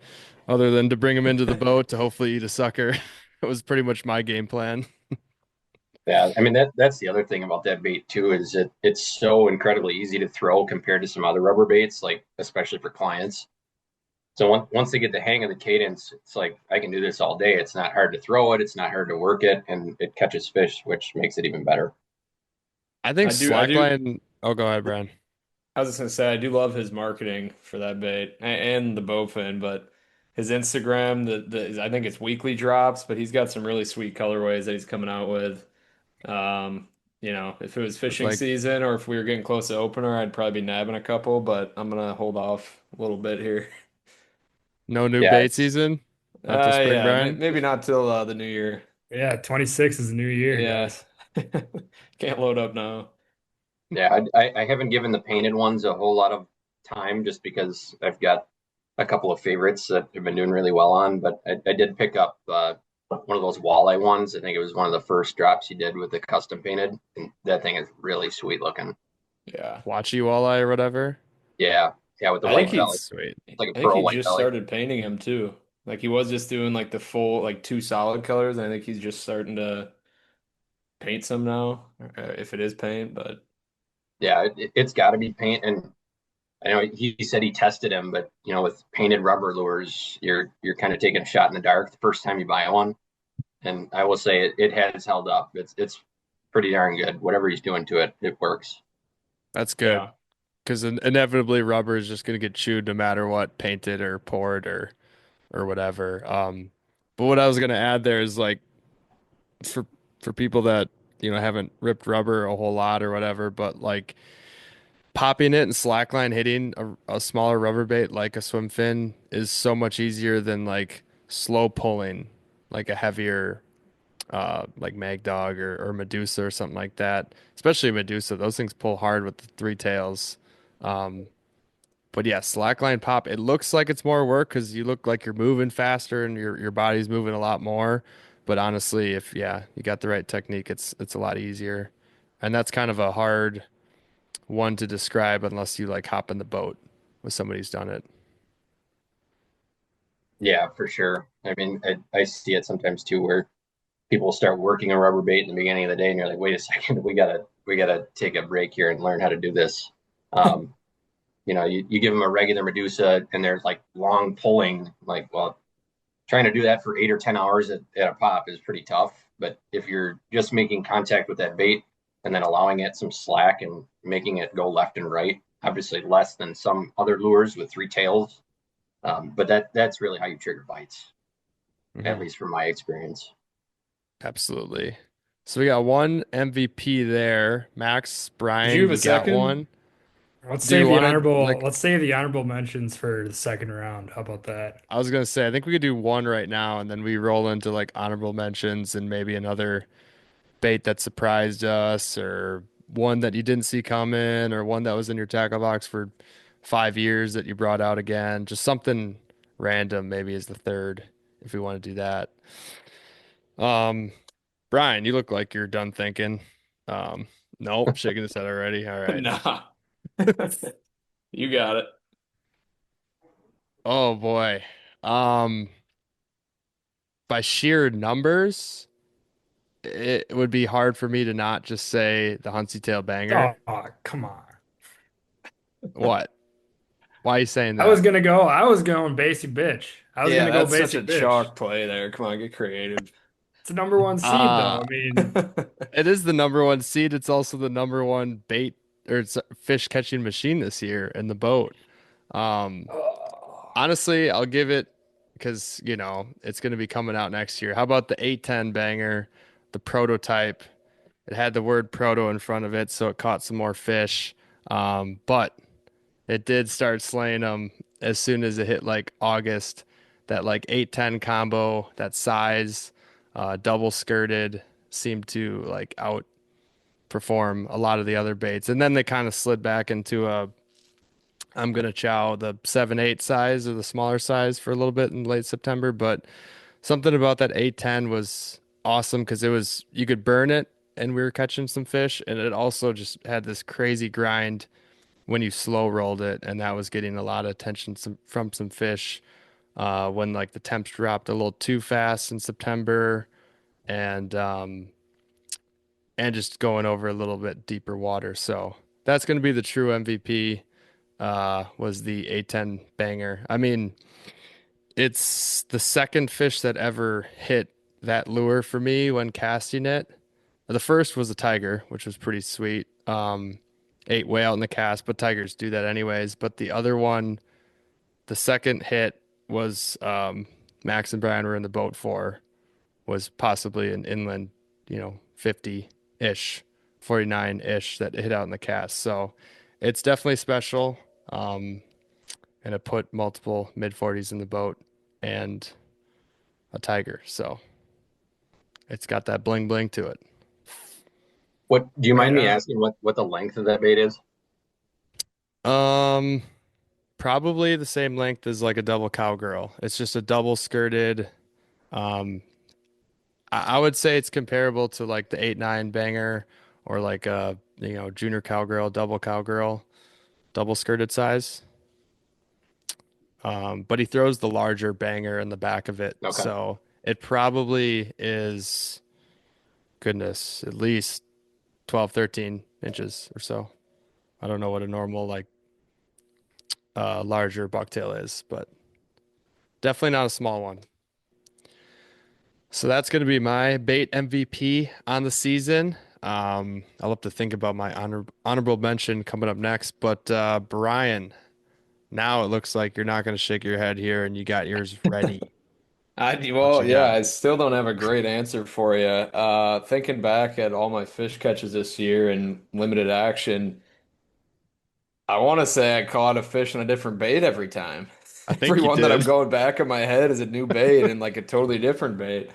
other than to bring them into the boat to hopefully eat a sucker. It was pretty much my game plan. Yeah, I mean that's the other thing about that bait too is it's so incredibly easy to throw compared to some other rubber baits, like especially for clients. So once they get the hang of the cadence, it's like I can do this all day. It's not hard to throw it, it's not hard to work it, and it catches fish, which makes it even better. I think I do. slackline. Oh, go ahead, Brian. I was just gonna say I do love his marketing for that bait and the bowfin, but his Instagram, I think it's weekly drops, but he's got some really sweet colorways that he's coming out with. If it was With fishing like season or if we were getting close to opener, I'd probably be nabbing a couple, but I'm gonna hold off a little bit here. no new Yeah, bait it's season, not this spring, Yeah, Brian. maybe not till the new year. Yeah, 26 is the new year, Yeah, guys. can't load up now. yeah, I haven't given the painted ones a whole lot of time just because I've got a couple of favorites that have been doing really well on, but I did pick up one of those walleye ones. I think it was one of the first drops he did with the custom painted, and that thing is really sweet looking. Yeah, Watchy walleye or whatever. Yeah, yeah, with the I think white belly, he's. Sweet. it's like a I think pearl he white just belly. started painting him too. Like he was just doing like the full like two solid colors, and I think he's just starting to paint some now, if it is paint. But Yeah, it's got to be paint, and I know he said he tested him, but with painted rubber lures, you're kind of taking a shot in the dark the first time you buy one. And I will say it has held up. It's pretty darn good. Whatever he's doing to it, it works. That's good yeah, because inevitably rubber is just gonna get chewed no matter what, painted or poured or whatever. But what I was gonna add there is like for people that haven't ripped rubber a whole lot or whatever, but like popping it and slackline hitting a smaller rubber bait like a swim fin is so much easier than like slow pulling like a heavier like Mag Dog or Medusa or something like that. Especially Medusa, those things pull hard with the three tails. Um, but yeah, slackline pop, it looks like it's more work because you look like you're moving faster and your body's moving a lot more. But honestly, if you got the right technique, it's a lot easier. And that's kind of a hard one to describe unless you like hop in the boat with somebody who's done it. Yeah, for sure. I mean, I see it sometimes too, where people start working a rubber bait in the beginning of the day, and you're like, wait a second, we gotta take a break here and learn how to do this. Um, you give them a regular Medusa, and there's like long pulling. Like, well, trying to do that for 8 or 10 hours at a pop is pretty tough. But if you're just making contact with that bait and then allowing it some slack and making it go left and right, obviously less than some other lures with three tails. But that's really how you trigger bites, at Mhm. least from my experience. Absolutely. So we got one MVP there. Max, did you Brian, have a you got second? one. Do you want to like Let's save the honorable mentions for the second round. How about that? I was gonna say, I think we could do one right now, and then we roll into like honorable mentions and maybe another bait that surprised us, or one that you didn't see coming, or one that was in your tackle box for 5 years that you brought out again. Just something random, maybe is the third, if we want to do that. Um, Brian, you look like you're done thinking. Um, nope, shaking his head already. All right. Nah, you got it. Oh boy. Um, by sheer numbers. It would be hard for me to not just say the Huntsy Tail banger. Oh, come on. What? Why are you saying I was that? gonna go. I was going basic bitch. I was Yeah, gonna go that's such basic a bitch. chalk play there. Come on, get creative. It's the number one seed, though. Uh, I mean, it is the number one seed. It's also the number one bait or it's a fish catching machine this year in the boat. Um, oh, honestly, I'll give it because it's going to be coming out next year. How about the 810 banger, the prototype? It had the word proto in front of it, so it caught some more fish. But it did start slaying them as soon as it hit like August. That like 810 combo, that size, double skirted, seemed to like outperform a lot of the other baits. And then they kind of slid back into I'm gonna chow the 7/8 size or the smaller size for a little bit in late September. But something about that 810 was awesome because you could burn it and we were catching some fish, and it also just had this crazy grind when you slow rolled it, and that was getting a lot of attention from some fish when like the temps dropped a little too fast in September, and just going over a little bit deeper water. So that's going to be the true MVP. Was the A10 banger. I mean, it's the second fish that ever hit that lure for me when casting it. The first was a tiger, which was pretty sweet. Ate way out in the cast, but tigers do that anyways. But the other one, the second hit was Max and Brian were in the boat for, was possibly an inland, 50-ish, 49-ish that hit out in the cast. So it's definitely special. And it put multiple mid 40s in the boat and a tiger. So it's got that bling bling to it. What do you mind Right me on. asking what the length of that bait is? Um, Probably the same length as like a double cowgirl. It's just a double skirted. Um, I would say it's comparable to like the 8-9 banger or like a junior cowgirl, double skirted size. But he throws the larger banger in the back of it, Okay. so it probably is, goodness, at least 12, 13 inches or so. I don't know what a normal like larger bucktail is, but definitely not a small one. So that's going to be my bait MVP on the season. I'll have to think about my honorable mention coming up next. But Brian, now it looks like you're not going to shake your head here, and you got yours ready. What Well, you yeah, got? I still don't have a great answer for you. Thinking back at all my fish catches this year in limited action, I want to say I caught a fish on a different bait every time. I Every think you one that I'm did. going back in my head is a new bait and like a totally different bait.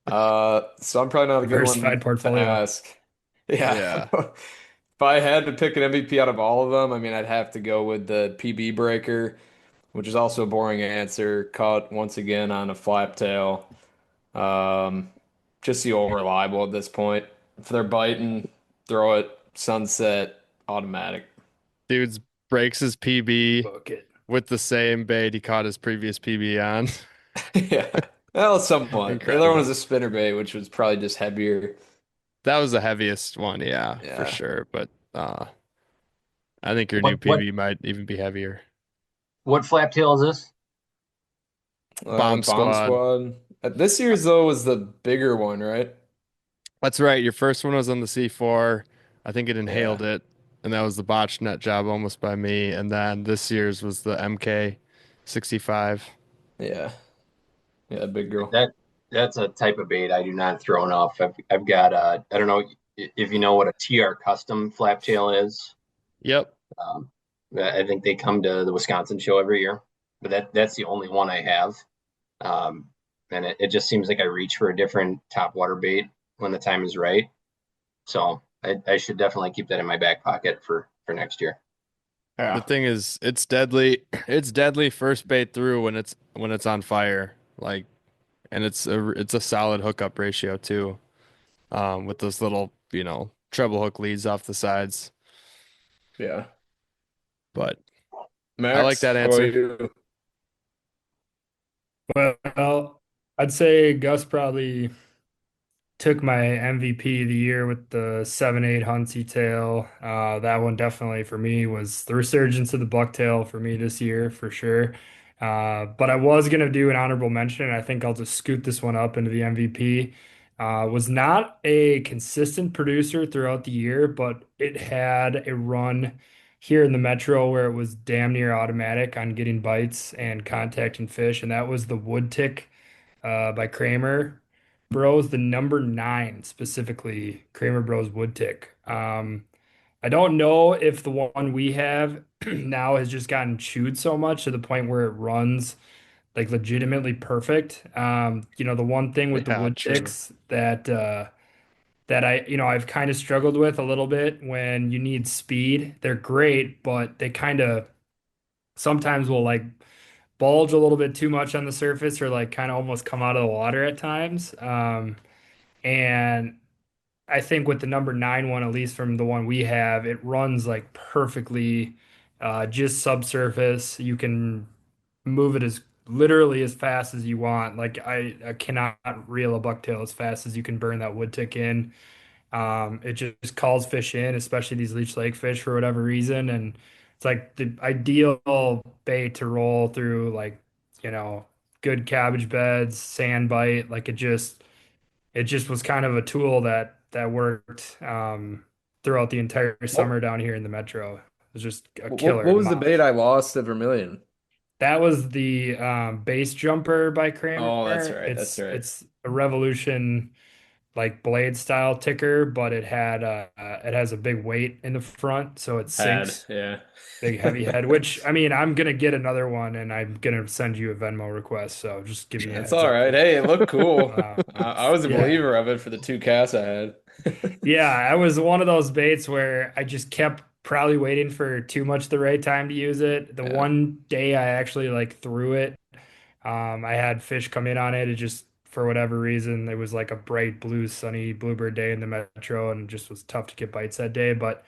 So I'm probably not a good one Diversified to portfolio. ask. Yeah. Yeah. If I had to pick an MVP out of all of them, I mean, I'd have to go with the PB breaker, which is also a boring answer. Caught once again on a flap tail. Um, just the old reliable at this point. If they're biting, throw it, sunset, automatic. Dude's breaks his PB Book it. with the same bait he caught his previous PB on. Yeah. Well, somewhat. The other one was Incredible. a spinnerbait, which was probably just heavier. That was the heaviest one, yeah, for Yeah. sure. But I think your new What PB might even be heavier. what flap tail is this? Bomb Bomb Squad. Squad. This year's though was the bigger one, right? That's right. Your first one was on the C4. I think it Yeah. inhaled it, and that was the botched net job almost by me. And then this year's was the MK 65. Yeah. Yeah, big girl. That that's a type of bait I do not throw enough. I've got I don't know if you know what a TR custom flap tail is. Yep. Um, I think they come to the Wisconsin show every year, but that's the only one I have. Um, and it just seems like I reach for a different top water bait when the time is right. So I should definitely keep that in my back pocket for next year. The Yeah. thing is, it's deadly. It's deadly first bait through when it's on fire. Like, and it's a solid hookup ratio too. With those little, treble hook leads off the sides. Yeah. But I like Max, that how about answer. you? Well, I'd say Gus probably took my MVP of the year with the 7/8 Huntsy tail. That one definitely for me was the resurgence of the bucktail for me this year for sure. But I was gonna do an honorable mention, and I think I'll just scoot this one up into the MVP. Was not a consistent producer throughout the year, but it had a run here in the metro where it was damn near automatic on getting bites and contacting fish, and that was the wood tick by Kramer Bros, the number 9 specifically, Kramer Bros Wood Tick. I don't know if the one we have now has just gotten chewed so much to the point where it runs like legitimately perfect. The one thing with the Yeah, wood true. ticks that I've kind of struggled with a little bit when you need speed. They're great, but they kind of sometimes will like bulge a little bit too much on the surface or like kind of almost come out of the water at times. And I think with the number 9 one, at least from the one we have, it runs like perfectly, just subsurface. You can move it as literally as fast as you want. Like I cannot reel a bucktail as fast as you can burn that wood tick in. It just calls fish in, especially these Leech Lake fish for whatever reason. And it's like the ideal bait to roll through like, you know, good cabbage beds, sand bite. Like it just was kind of a tool that worked throughout the entire What summer down here in the metro. It was just a what killer was the bait mouth. I lost at Vermilion? That was the base jumper by Kramer. Oh, that's right. That's right. It's a Revolution like blade style ticker, but it has a big weight in the front, so it Had, sinks. yeah. Big heavy head, which I mean, I'm gonna get another one and I'm gonna send you a Venmo request, so just give you a That's heads all up right. there. Hey, it looked cool. Uh, I was a yeah. believer of it for the two casts I had. Yeah, I was one of those baits where I just kept probably waiting for too much the right time to use it. The Yeah. one day I actually like threw it, I had fish come in on it. It just, for whatever reason, it was like a bright blue, sunny bluebird day in the metro and it just was tough to get bites that day. But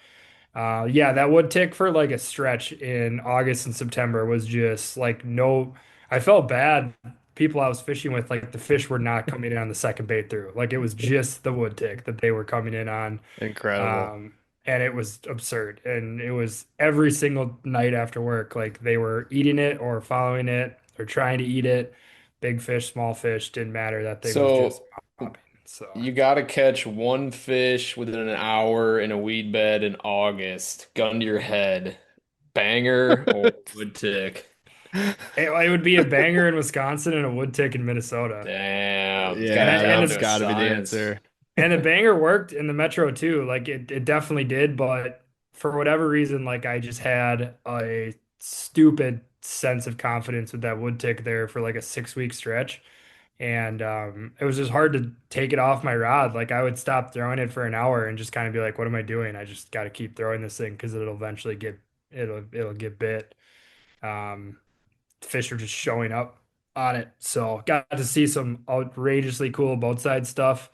yeah, that would tick for like a stretch in August and September was just like no, I felt bad. People I was fishing with, like the fish were not coming in on the second bait through. Like it was just the wood tick that they were coming in on. Incredible. Um, and it was absurd. And it was every single night after work, like they were eating it or following it or trying to eat it. Big fish, small fish, didn't matter. That thing was just So popping. So. you got to catch one fish within an hour in a weed bed in August. Gun to your head. Banger or wood tick? It would be a banger in Wisconsin and a wood tick in Minnesota. Damn. It's got to Yeah, be down And that's to a got to be the science. answer. the banger worked in the metro too. Like it definitely did, but for whatever reason, like I just had a stupid sense of confidence with that wood tick there for like a 6 week stretch. And it was just hard to take it off my rod. Like I would stop throwing it for an hour and just kind of be like, what am I doing? I just got to keep throwing this thing because it'll eventually it'll get bit. Um, Fish are just showing up on it. So got to see some outrageously cool boat side stuff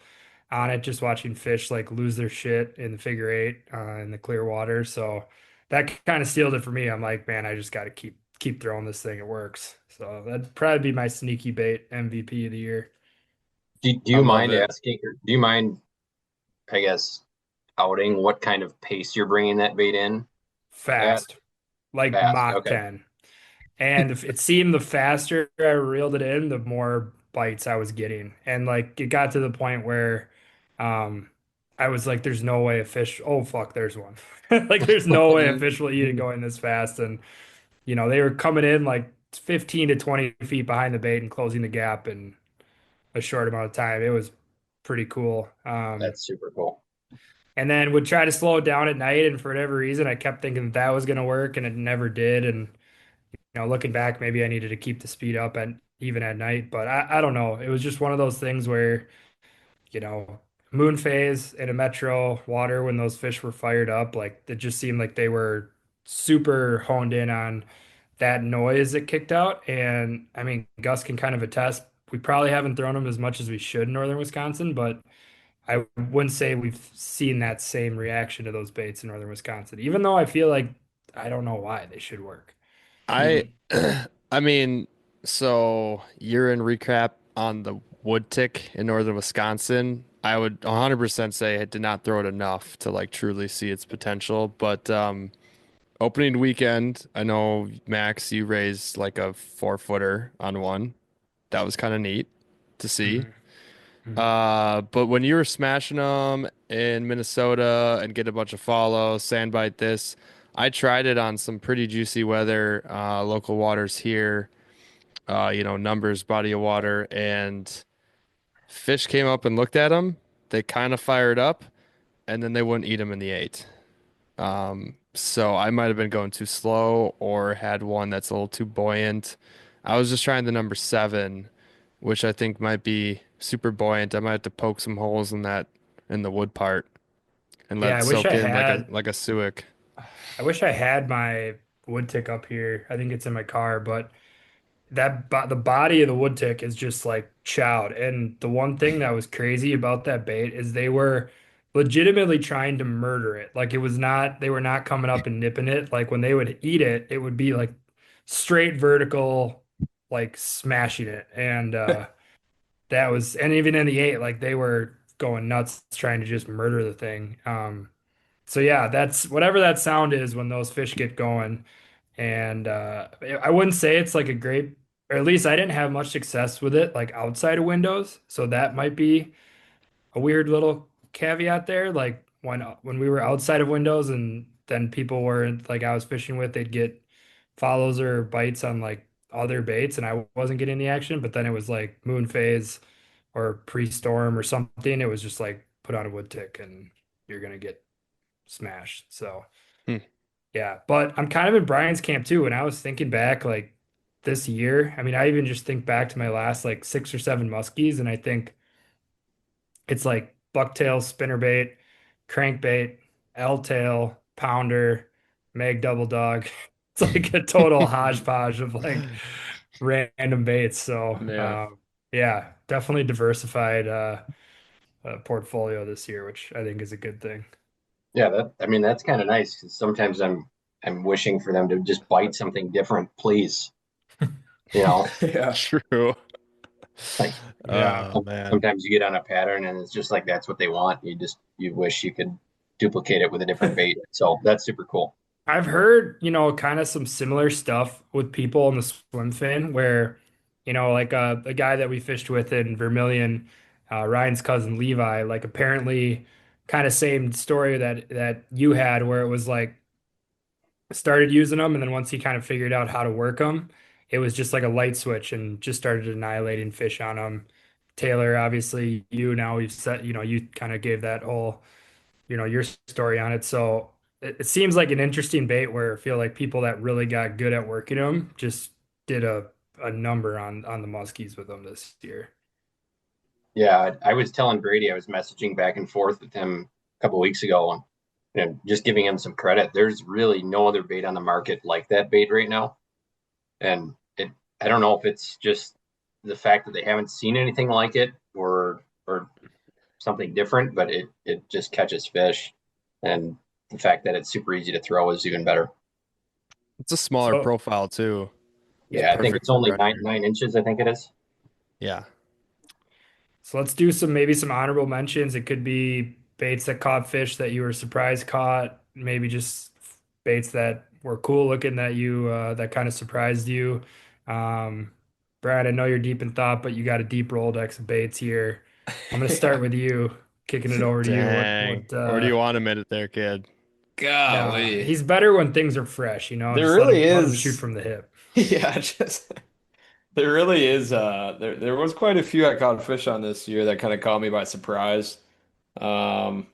on it, just watching fish like lose their shit in the figure eight in the clear water. So that kind of sealed it for me. I'm like, man, I just got to keep throwing this thing. It works. So that'd probably be my sneaky bait MVP of the year. Do I you love mind it. asking, or do you mind, I guess, outing what kind of pace you're bringing that bait in at? Fast, like Fast. Mach Okay. 10. And it seemed the faster I reeled it in, the more bites I was getting. And like it got to the point where um I was like, there's no way a fish, oh fuck, there's one. Like there's no way a fish will eat it going this fast. And they were coming in like 15 to 20 feet behind the bait and closing the gap in a short amount of time. It was pretty cool. That's super cool. And then would try to slow it down at night, and for whatever reason, I kept thinking that was gonna work and it never did. And looking back, maybe I needed to keep the speed up and even at night, but I don't know. It was just one of those things where, you know, moon phase in a metro water when those fish were fired up, like it just seemed like they were super honed in on that noise it kicked out. And I mean, Gus can kind of attest, we probably haven't thrown them as much as we should in northern Wisconsin, but I wouldn't say we've seen that same reaction to those baits in northern Wisconsin, even though I feel like I don't know why they should work. I I mean, so you're in recap on the wood tick in northern Wisconsin. I would 100% say it did not throw it enough to like truly see its potential. But opening weekend, I know Max, you raised like a 4 footer on one. That was kind of neat to see. Mhm. Mhm. But when you were smashing them in Minnesota and get a bunch of follows, sandbite this, I tried it on some pretty juicy weather, local waters here, numbers, body of water, and fish came up and looked at them. They kind of fired up, and then they wouldn't eat them in the eight. So I might have been going too slow or had one that's a little too buoyant. I was just trying the number 7, which I think might be super buoyant. I might have to poke some holes in that in the wood part and let Yeah, it soak in like a suic. I wish I had my wood tick up here. I think it's in my car, but the body of the wood tick is just like chowed. And the one thing that was crazy about that bait is legitimately trying to murder it. Like it was not, they were not coming up and nipping it. Like when they would eat it, it would be like straight vertical, like smashing it. And that was, and even in the eight, like they were going nuts trying to just murder the thing. So yeah, that's whatever that sound is when those fish get going. And I wouldn't say it's like a great, or at least I didn't have much success with it like outside of windows. So that might be a weird little caveat there. Like when we were outside of windows and then people were like I was fishing with, they'd get follows or bites on like other baits and I wasn't getting the action. But then it was like moon phase or pre-storm or something. It was just like put on a wood tick and you're gonna get smashed. So Hmm. yeah, but I'm kind of in Brian's camp too. And I was thinking back like this year, I mean, I even just think back to my last like 6 or 7 muskies, and I think it's like bucktail, spinnerbait, crankbait, L-tail, pounder, mag double dog. It's like a total hodgepodge of like random baits. So Yeah. yeah, definitely diversified portfolio this year, which I think is a good thing. Yeah, I mean, that's kind of nice 'cause sometimes I'm wishing for them to just bite something different, please. You know, Yeah. True. like Yeah. Oh man. sometimes you get on a pattern and it's just like that's what they want. You wish you could duplicate it with a different bait. So that's super cool. I've heard, kind of some similar stuff with people in the swim fin where, like a guy that we fished with in Vermilion, Ryan's cousin Levi, like apparently kind of same story that you had where it was like started using them and then once he kind of figured out how to work them, it was just like a light switch and just started annihilating fish on them. Taylor, obviously, you now we've set, you kind of gave that whole your story on it. So it seems like an interesting bait where I feel like people that really got good at working them just did a number on the muskies with them this year. Yeah, I was telling Brady, I was messaging back and forth with him a couple weeks ago and just giving him some credit. There's really no other bait on the market like that bait right now. And I don't know if it's just the fact that they haven't seen anything like it or something different, but it just catches fish. And the fact that it's super easy to throw is even better. It's a smaller So profile too. It's Yeah, I think perfect it's for only nine predators. 9 inches, I think it is. Yeah. so let's do maybe some honorable mentions. It could be baits that caught fish that you were surprised caught, maybe just baits that were cool looking that you that kind of surprised you. Um, Brad, I know you're deep in thought, but you got a deep Rolodex of baits here. I'm gonna start Yeah. with you, kicking it over to you. Dang. Where do you want him in it there, kid? No, Golly. he's better when things are fresh, There just really let him shoot is. from the hip. Yeah, just there really is there was quite a few I caught fish on this year that kind of caught me by surprise. Um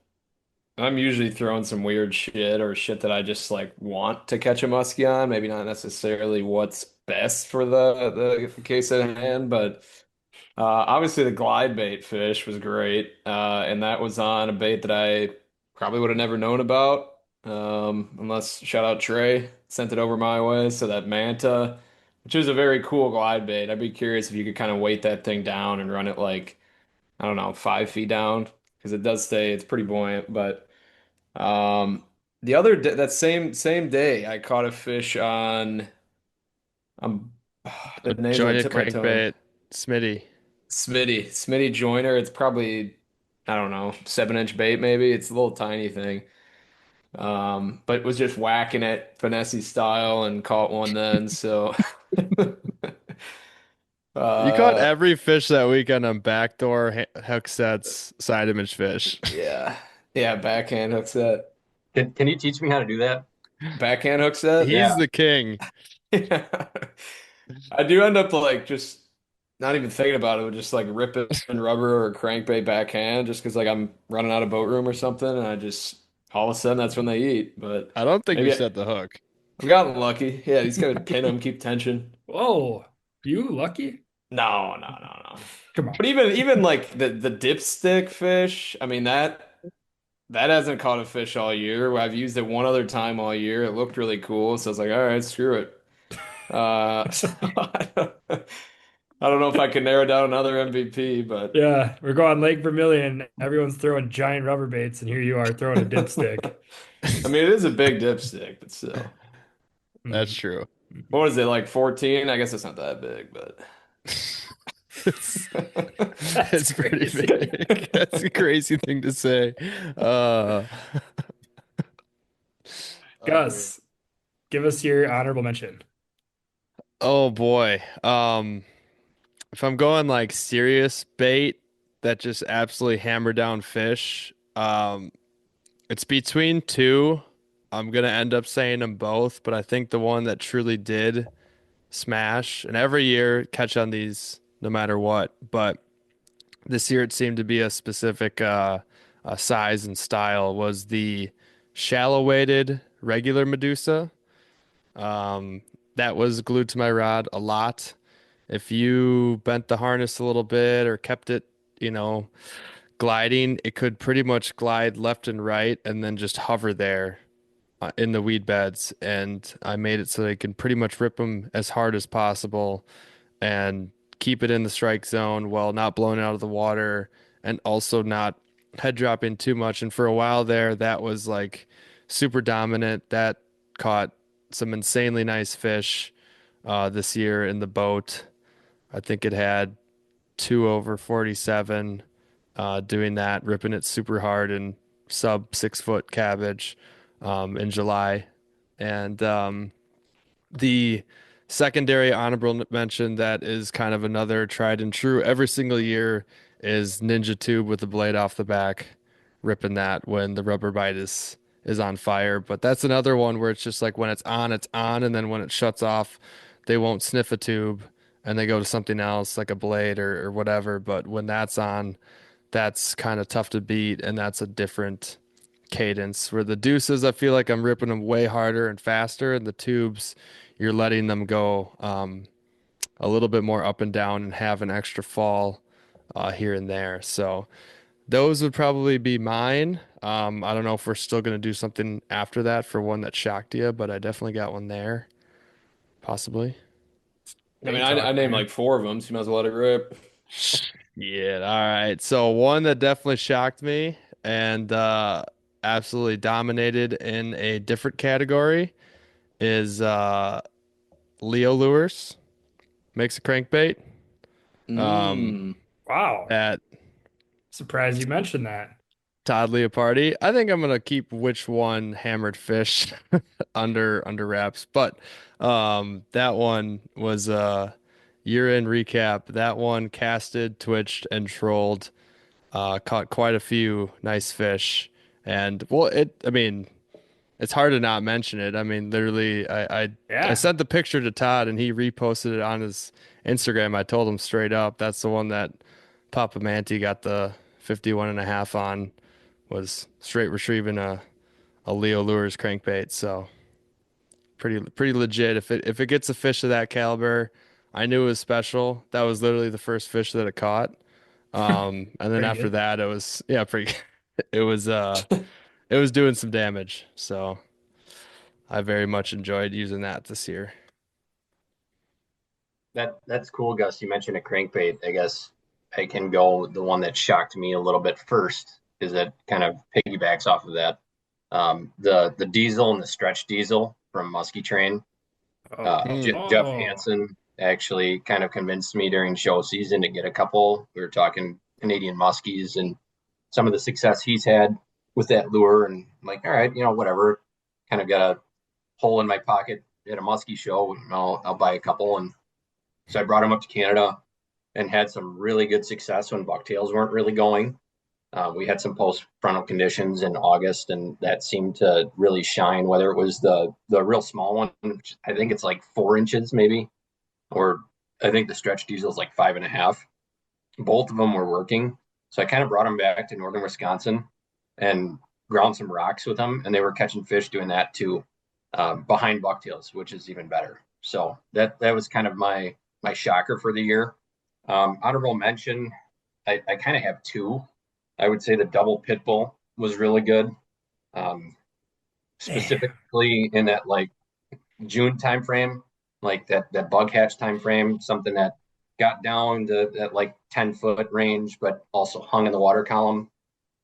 I'm usually throwing some weird shit or shit that I just like want to catch a muskie on, maybe not necessarily what's best for the case at hand, but obviously the glide bait fish was great. And that was on a bait that I probably would have never known about. Unless shout out Trey sent it over my way. So that manta, which is a very cool glide bait. I'd be curious if you could kind of weight that thing down and run it like, I don't know, 5 feet down. Because it does stay, it's pretty buoyant. But the other day, that same day, I caught a fish on um the A name's on the jointed tip of my tongue. crankbait, Smitty. Smitty joiner. It's probably, I don't know, 7 inch bait maybe. It's a little tiny thing. But was just whacking it finesse style and caught one then. So, You caught uh, every fish that weekend on backdoor hook sets, side image fish. yeah, yeah, backhand hook set, Can you teach me how to do that? backhand hook set. He's Yeah. the king. I do end up like just not even thinking about it, but just like ripping rubber or crankbait backhand just because like I'm running out of boat room or something, and I just all of a sudden that's when they eat. But I don't think you maybe set the hook. I've gotten lucky. Yeah, he's got to pin them, keep tension. Whoa, you lucky? No, no, no, no. Come on. But even like the dipstick fish, I mean that hasn't caught a fish all year. I've used it one other time all year. It looked really cool, so I was like, all right, screw it. So I don't know if I can narrow down another MVP, but Yeah, we're going Lake Vermilion. Everyone's throwing giant rubber baits, and here you are throwing a dipstick. I mean, it is a big dipstick, but still. That's Mhm. true. What was it, like 14? I guess it's not that big, but It's That's it's pretty crazy. big. That's a crazy thing to say. Uh, Gus, give us your honorable mention. oh boy. If I'm going like serious bait that just absolutely hammer down fish, it's between two. I'm gonna end up saying them both, but I think the one that truly did smash, and every year catch on these no matter what, but this year it seemed to be a specific size and style, was the shallow weighted regular Medusa. Um, that was glued to my rod a lot. If you bent the harness a little bit or kept it, you know, gliding, it could pretty much glide left and right and then just hover there in the weed beds. And I made it so they can pretty much rip them as hard as possible and keep it in the strike zone while not blowing out of the water and also not head dropping too much. And for a while there, that was like super dominant. That caught some insanely nice fish this year in the boat. I think it had two over 47 doing that, ripping it super hard in sub 6 foot cabbage in July. And the secondary honorable mention that is kind of another tried and true every single year is Ninja Tube with the blade off the back, ripping that when the rubber bite is on fire. But that's another one where it's just like when it's on, and then when it shuts off, they won't sniff a tube and they go to something else like a blade or whatever. But when that's on, that's kind of tough to beat, and that's a different cadence. Where the deuces, I feel like I'm ripping them way harder and faster, and the tubes, you're letting them go a little bit more up and down and have an extra fall here and there. So those would probably be mine. I don't know if we're still going to do something after that for one that shocked you, but I definitely got one there, possibly. I mean, Bait talk, I named man. like four of them, so you might as well let it rip. Yeah, all right. So one that definitely shocked me and absolutely dominated in a different category is Leo Lures. Makes a crankbait. Um, Mm. Wow. at Surprised you mentioned that. Todd Leopardi. I think I'm gonna keep which one hammered fish under wraps, but that one was a year-end recap. That one casted, twitched, and trolled. Caught quite a few nice fish, and well, I mean, it's hard to not mention it. I mean, literally, I Yeah. sent the picture to Todd and he reposted it on his Instagram. I told him straight up, that's the one that Papa Manti got the 51 and a half on, was straight retrieving a Leo Lures crankbait. So pretty legit. If it gets a fish of that caliber, I knew it was special. That was literally the first fish that it caught. And then Pretty after good. that, it was, yeah, pretty, it was, it was doing some damage. So I very much enjoyed using that this year. That's cool, Gus. You mentioned a crankbait. I guess I can go the one that shocked me a little bit first, because that kind of piggybacks off of that. The diesel and the stretch diesel from Muskie Train. Oh. Jeff Oh. Hansen actually kind of convinced me during show season to get a couple. We were talking Canadian Muskies and some of the success he's had with that lure, and I'm like, all right, whatever. Kind of got a hole in my pocket at a Muskie show, and I'll buy a couple. And so I brought him up to Canada and had some really good success when bucktails weren't really going. We had some post frontal conditions in August, and that seemed to really shine. Whether it was the real small one, which I think it's like 4 inches maybe, or I think the stretch diesel is like 5.5. Both of them were working, so I kind of brought them back to northern Wisconsin and ground some rocks with them, and they were catching fish doing that too, behind bucktails, which is even better. So that was kind of my shocker for the year. Honorable mention, I kind of have two. I would say the double pit bull was really good, Man. specifically in that like June timeframe, like that bug hatch timeframe. Something that got down to that like 10-foot range, but also hung in the water column.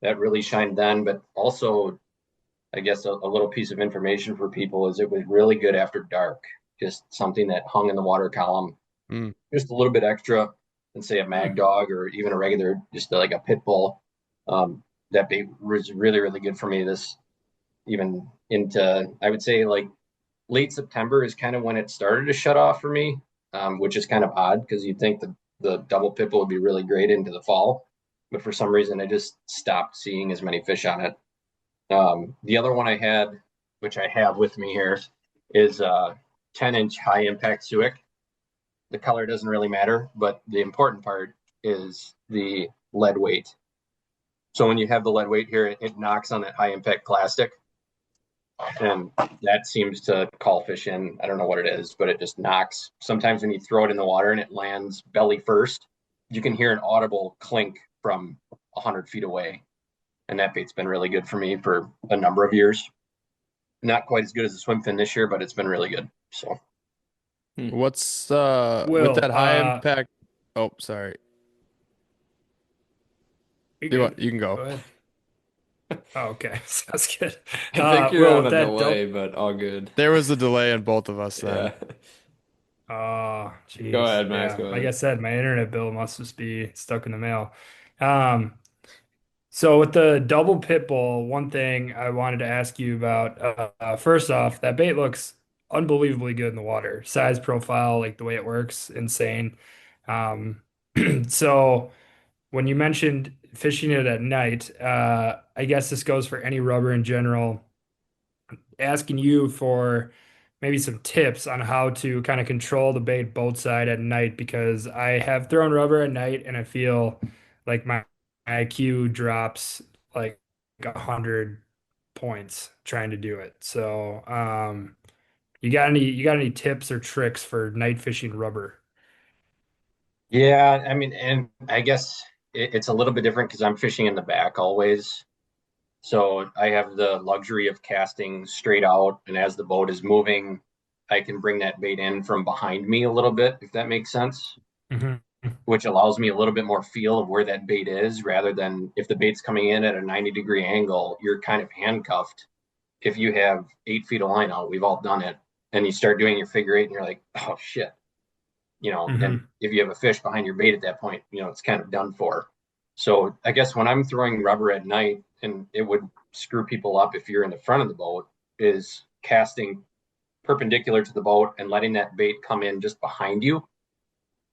That really shined then. But also, I guess a little piece of information for people is it was really good after dark. Just something that hung in the water column, Mm. just a little bit extra than say a mag dog or even a regular, just like a pit bull. That bait was really, really good for me. This even into, I would say like late September is kind of when it started to shut off for me, which is kind of odd because you'd think the double pit bull would be really great into the fall, but for some reason I just stopped seeing as many fish on it. The other one I had, which I have with me here, is 10-inch high impact Suic. The color doesn't really matter, but the important part is the lead weight. So when you have the lead weight here, it knocks on that high impact plastic, and that seems to call fish in. I don't know what it is, but it just knocks. Sometimes when you throw it in the water and it lands belly first, you can hear an audible clink from 100 feet away. And that bait's been really good for me for a number of years. Not quite as good as the swim fin this year, but it's been really good. So What's with Will, that high impact? Oh, sorry. You can Go go. ahead. Oh, okay. Sounds good. I think you're Will, on with a that delay, but all good. There was a delay in both of us then. Yeah. Oh, Go jeez. ahead, Max. Yeah, Go like I ahead. said, my internet bill must just be stuck in the mail. Um, so with the double pit bull, one thing I wanted to ask you about, first off, that bait looks unbelievably good in the water. Size profile, like the way it works, insane. Um, so when you mentioned fishing it at night, I guess this goes for any rubber in general. Asking you for maybe some tips on how to kind of control the bait boat side at night because I have thrown rubber at night and I feel like my IQ drops like 100 points trying to do it. So, you got any tips or tricks for night fishing rubber? yeah, I mean, and I guess it's a little bit different because I'm fishing in the back always. So I have the luxury of casting straight out, and as the boat is moving, I can bring that bait in from behind me a little bit, if that makes sense, Mhm. which allows me a little bit more feel of where that bait is rather than if the bait's coming in at a 90-degree angle, you're kind of handcuffed. If you have 8 feet of line out, we've all done it, and you start doing your figure eight, and you're like, oh shit, and Mhm. if you have a fish behind your bait at that point, it's kind of done for. So I guess when I'm throwing rubber at night, and it would screw people up if you're in the front of the boat, is casting perpendicular to the boat and letting that bait come in just behind you.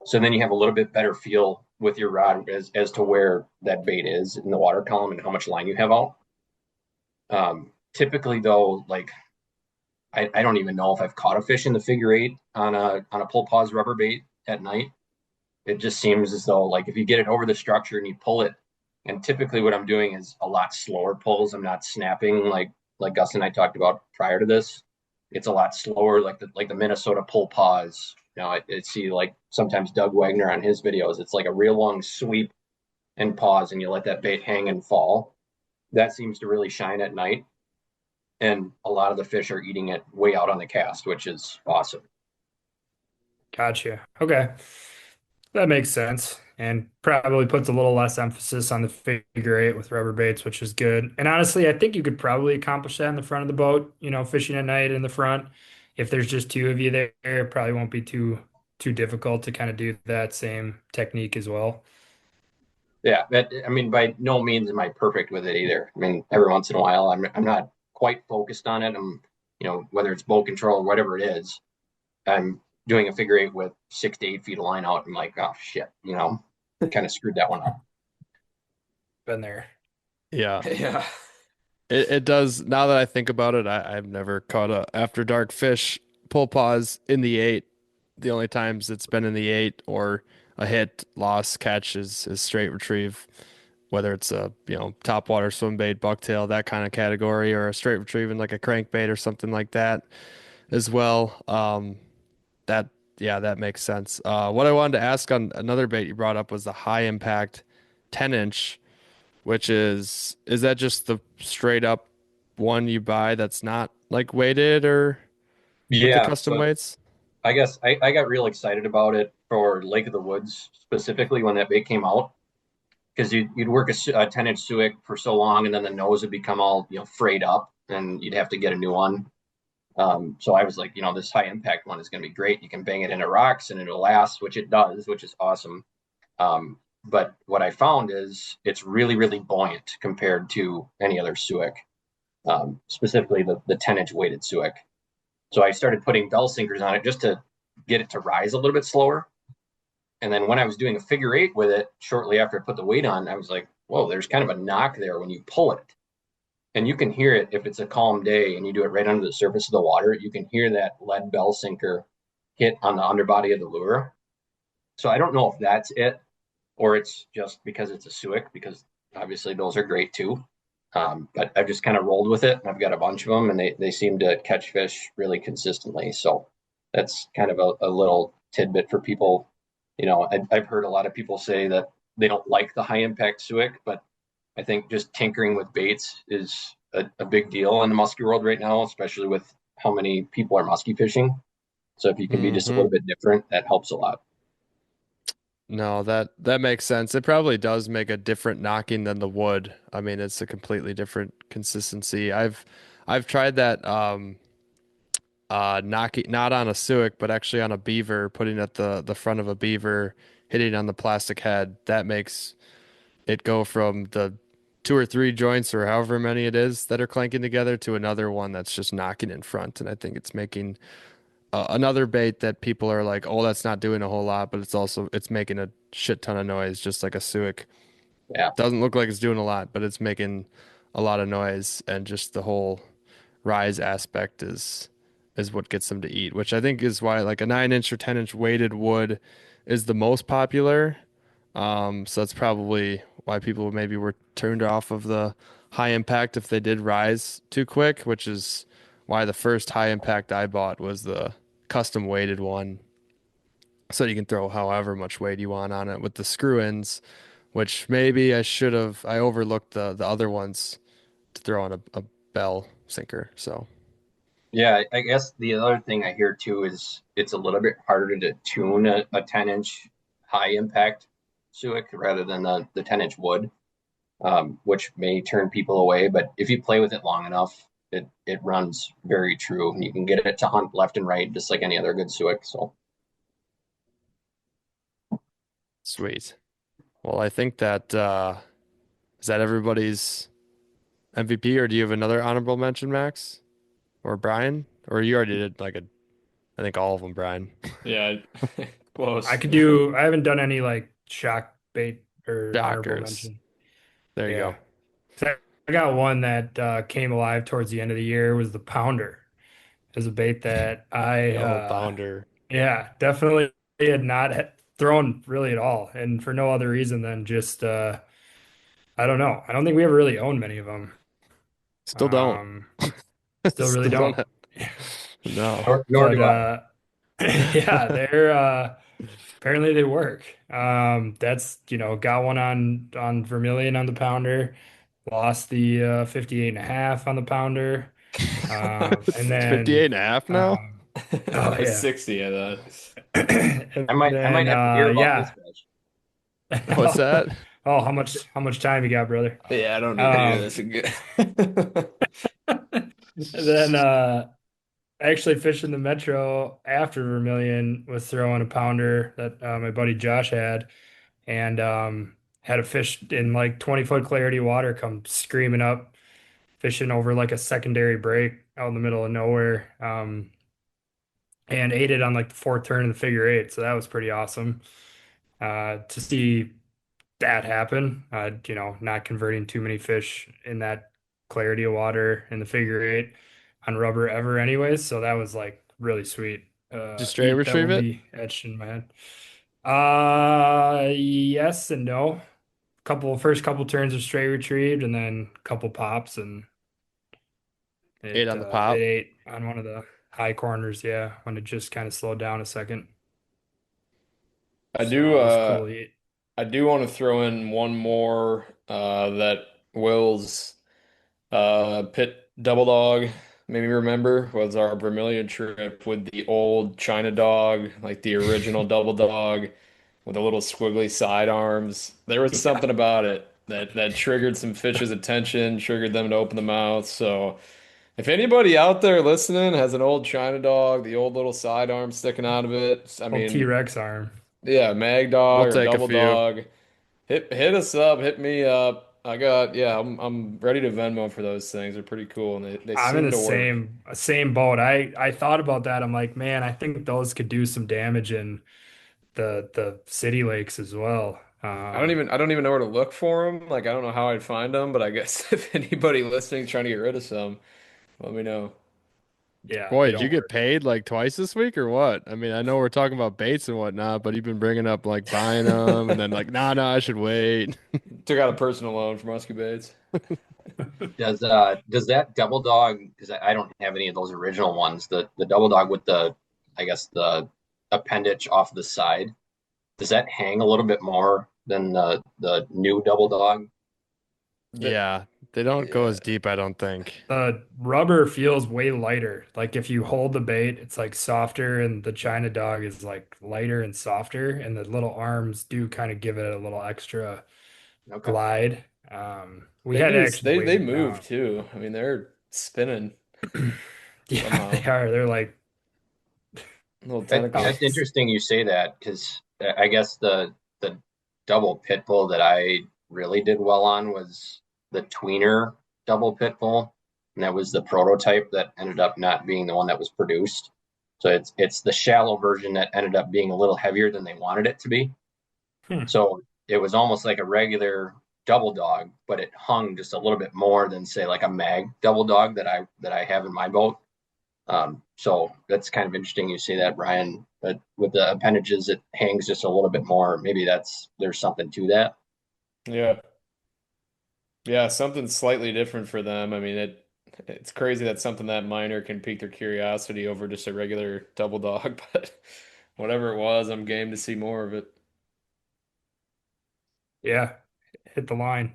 So then you have a little bit better feel with your rod as to where that bait is in the water column and how much line you have out. Typically though, like I don't even know if I've caught a fish in the figure eight on a pull pause rubber bait at night. It just seems as though like if you get it over the structure and you pull it, and typically what I'm doing is a lot slower pulls. I'm not snapping like Gus and I talked about prior to this. It's a lot slower, like the Minnesota pull pause. I see like sometimes Doug Wagner on his videos. It's like a real long sweep and pause, and you let that bait hang and fall. That seems to really shine at night, and a lot of the fish are eating it way out on the cast, which is awesome. Gotcha. Okay. That makes sense. And probably puts a little less emphasis on the figure eight with rubber baits, which is good. And honestly, I think you could probably accomplish that in the front of the boat, fishing at night in the front. If there's just two of you there, it probably won't be too difficult to kind of do that same technique as well. Yeah, I mean, by no means am I perfect with it either. I mean, every once in a while, I'm not quite focused on it. Whether it's boat control or whatever it is, I'm doing a figure eight with 6 to 8 feet of line out. I'm like, oh shit, kind of screwed that one up. Been there. Yeah. Yeah. It does. Now that I think about it, I've never caught a after dark fish pull pause in the eight. The only times it's been in the eight or a hit, loss, catch is straight retrieve, whether it's a top water swim bait, bucktail, that kind of category, or a straight retrieve in like a crankbait or something like that as well. That yeah, that makes sense. What I wanted to ask on another bait you brought up was the high impact 10-inch, which is that just the straight up one you buy that's not like weighted or with the Yeah, custom so weights? I guess I got real excited about it for Lake of the Woods specifically when that bait came out, because you'd work a 10-inch suic for so long, and then the nose would become all frayed up, and you'd have to get a new one. So I was like, this high impact one is going to be great. You can bang it into rocks and it'll last, which it does, which is awesome. But what I found is it's really, really buoyant compared to any other suic, specifically the 10-inch weighted suic. So I started putting bell sinkers on it just to get it to rise a little bit slower. And then when I was doing a figure eight with it, shortly after I put the weight on, I was like, whoa, there's kind of a knock there when you pull it. And you can hear it if it's a calm day and you do it right under the surface of the water. You can hear that lead bell sinker hit on the underbody of the lure. So I don't know if that's it, or it's just because it's a suic, because obviously those are great too. But I've just kind of rolled with it, and I've got a bunch of them, and they seem to catch fish really consistently. So that's kind of a little tidbit for people. I've heard a lot of people say that they don't like the high impact suic, but I think just tinkering with baits is a big deal in the muskie world right now, especially with how many people are muskie fishing. So if you can be just a little bit different, that helps a lot. No, that makes sense. It probably does make a different knocking than the wood. I mean, it's a completely different consistency. I've tried that knocking not on a suic, but actually on a beaver, putting at the front of a beaver, hitting on the plastic head. That makes it go from the two or three joints or however many it is that are clanking together to another one that's just knocking in front. And I think it's making another bait that people are like, oh, that's not doing a whole lot, but it's making a shit ton of noise, just like a suic. Yeah. Doesn't look like it's doing a lot, but it's making a lot of noise, and just the whole rise aspect is what gets them to eat, which I think is why like a 9-inch or 10-inch weighted wood is the most popular. So that's probably why people maybe were turned off of the high impact if they did rise too quick, which is why the first high impact I bought was the custom weighted one. So you can throw however much weight you want on it with the screw ins, which maybe I overlooked the other ones to throw on a bell sinker. So Yeah, I guess the other thing I hear too is it's a little bit harder to tune a 10-inch high impact suic rather than the 10-inch wood, which may turn people away. But if you play with it long enough, it runs very true, and you can get it to hunt left and right just like any other good suic. So sweet. Well, I think that is that everybody's MVP, or do you have another honorable mention, Max? Or Brian? Or you already did I think all of them, Brian. Yeah, close. I haven't done any like shock bait or honorable Dockers. mention. There you Yeah. go. So I got one that came alive towards the end of the year was the pounder. It was a bait that Oh, Bounder. yeah, definitely had not thrown really at all, and for no other reason than just I don't know. I don't think we ever really owned many of them. Still don't. Still really Still don't don't. have. No. nor But do I. yeah, they're apparently they work. That's got one on Vermilion on the pounder, lost the 58 and a half on the pounder. And It's then 58 and a half now. um oh It's yeah. 60 of that. And I might then have to hear about this yeah. fish. What's that? Oh, how much time you got, brother? Yeah, I don't need to hear Um this again. and then I actually fished in the Metro after Vermilion, was throwing a pounder that my buddy Josh and had a fish in like 20-foot clarity water come screaming up, fishing over like a secondary break out in the middle of nowhere, and ate it on like the fourth turn of the figure eight. So that was pretty awesome to see that happen. Not converting too many fish in that clarity of water in the figure eight on rubber ever anyways. So that was like really sweet. Just straight Eat that retrieve will it? be etched in my head. Yes and no. First couple turns of straight retrieved and then a couple pops and Ate it on the it pop. ate on one of the high corners, yeah, when it just kind of slowed down a second. I So do it was cool to eat. I do want to throw in one more that Will's pit double dog made me remember was our Vermilion trip with the old China dog, like the original double dog with the little squiggly sidearms. There was Yeah. something about it that triggered some fish's attention, triggered them to open the mouth. So if anybody out there listening has an old China dog, the old little sidearm sticking out of it, I Old mean, T-Rex arm. yeah, mag We'll dog or take a double few. dog, hit us up, hit me up. I'm ready to Venmo for those things. They're pretty cool and they I'm in seem the to work. same boat. I thought about that. I'm like, man, I think those could do some damage in the city lakes as well. I don't even know where to look for them. Like I don't know how I'd find them, but I guess if anybody listening is trying to get rid of some, let me know. Yeah, Boy, they did you don't get work. paid like twice this week or what? I mean, I know we're talking about baits and whatnot, but you've been bringing up like buying them and then like, nah, nah, I should wait. Took out a personal loan for musky baits. Does that double dog, because I don't have any of those original ones, the double dog with the, I guess, the appendage off the side, does that hang a little bit more than the new double dog? That, Yeah, they don't go yeah. as deep, I don't think. The rubber feels way lighter. Like if you hold the bait, it's like softer, and the China dog is like lighter and softer, and the little arms do kind of give it a little extra Okay. glide. We had to actually weight They it move down. too. I mean, they're spinning Yeah, they somehow. are. They're like, Little oh, That's tentacles. interesting you say that, because I guess the double pit bull that I really did well on was the tweener double pit bull, and that was the prototype that ended up not being the one that was produced. So it's the shallow version that ended up being a little heavier than they wanted it to be. hmm. So it was almost like a regular double dog, but it hung just a little bit more than say like a mag double dog that I have in my boat. So that's kind of interesting you say that, Brian. But with the appendages, it hangs just a little bit more. Maybe there's something to that. Yeah. Yeah, something slightly different for them. I mean, it's crazy that something that minor can pique their curiosity over just a regular double dog, but whatever it was, I'm game to see more of it. Yeah, hit the line.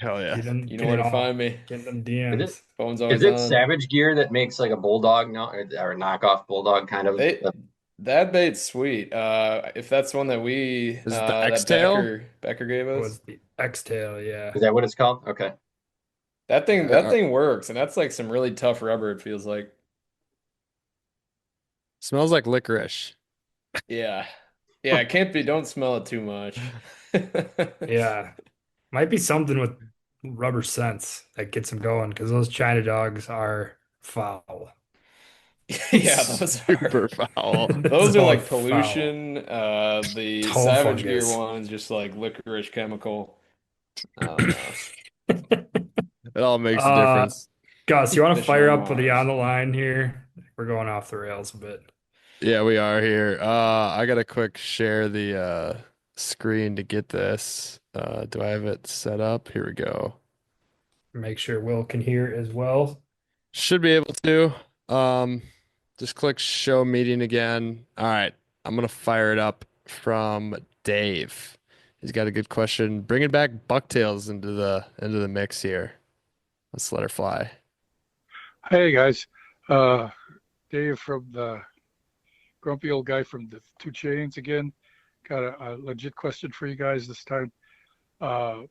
Hell yeah. You know Get where it to find all. me. Get them Is it DMs. Phone's is always it on. Savage Gear that makes like a bulldog no or a knockoff bulldog kind of? They that bait's sweet. If that's one that Is it the that X-tail? Becker gave us, Was the X-tail, yeah. Is that what it's called? Okay. that thing works, and that's like some really tough rubber, it feels like. Smells like licorice. Yeah. Yeah, it can't be, don't smell it too much. Yeah. Might be something with rubber scents that gets them going because those China dogs are foul. Yeah, those Super foul. are So like foul. pollution. The Toe Savage Gear fungus. one is just like licorice chemical. I don't know. It all makes a Uh, difference. Gus, you want to Fishing fire on up with the on Mars. the line here? We're going off the rails a bit. Yeah, we are here. I gotta quick share the screen to get this. Do I have it set up? Here we go. Make sure Will can hear as well. Should be able to. Um, just click show meeting again. All right, I'm gonna fire it up from Dave. He's got a good question. Bringing back bucktails into the mix here. Let's let her fly. Hey guys, uh, Dave from the grumpy old guy from the Two Chains again. Got a legit question for you guys this time. Uh,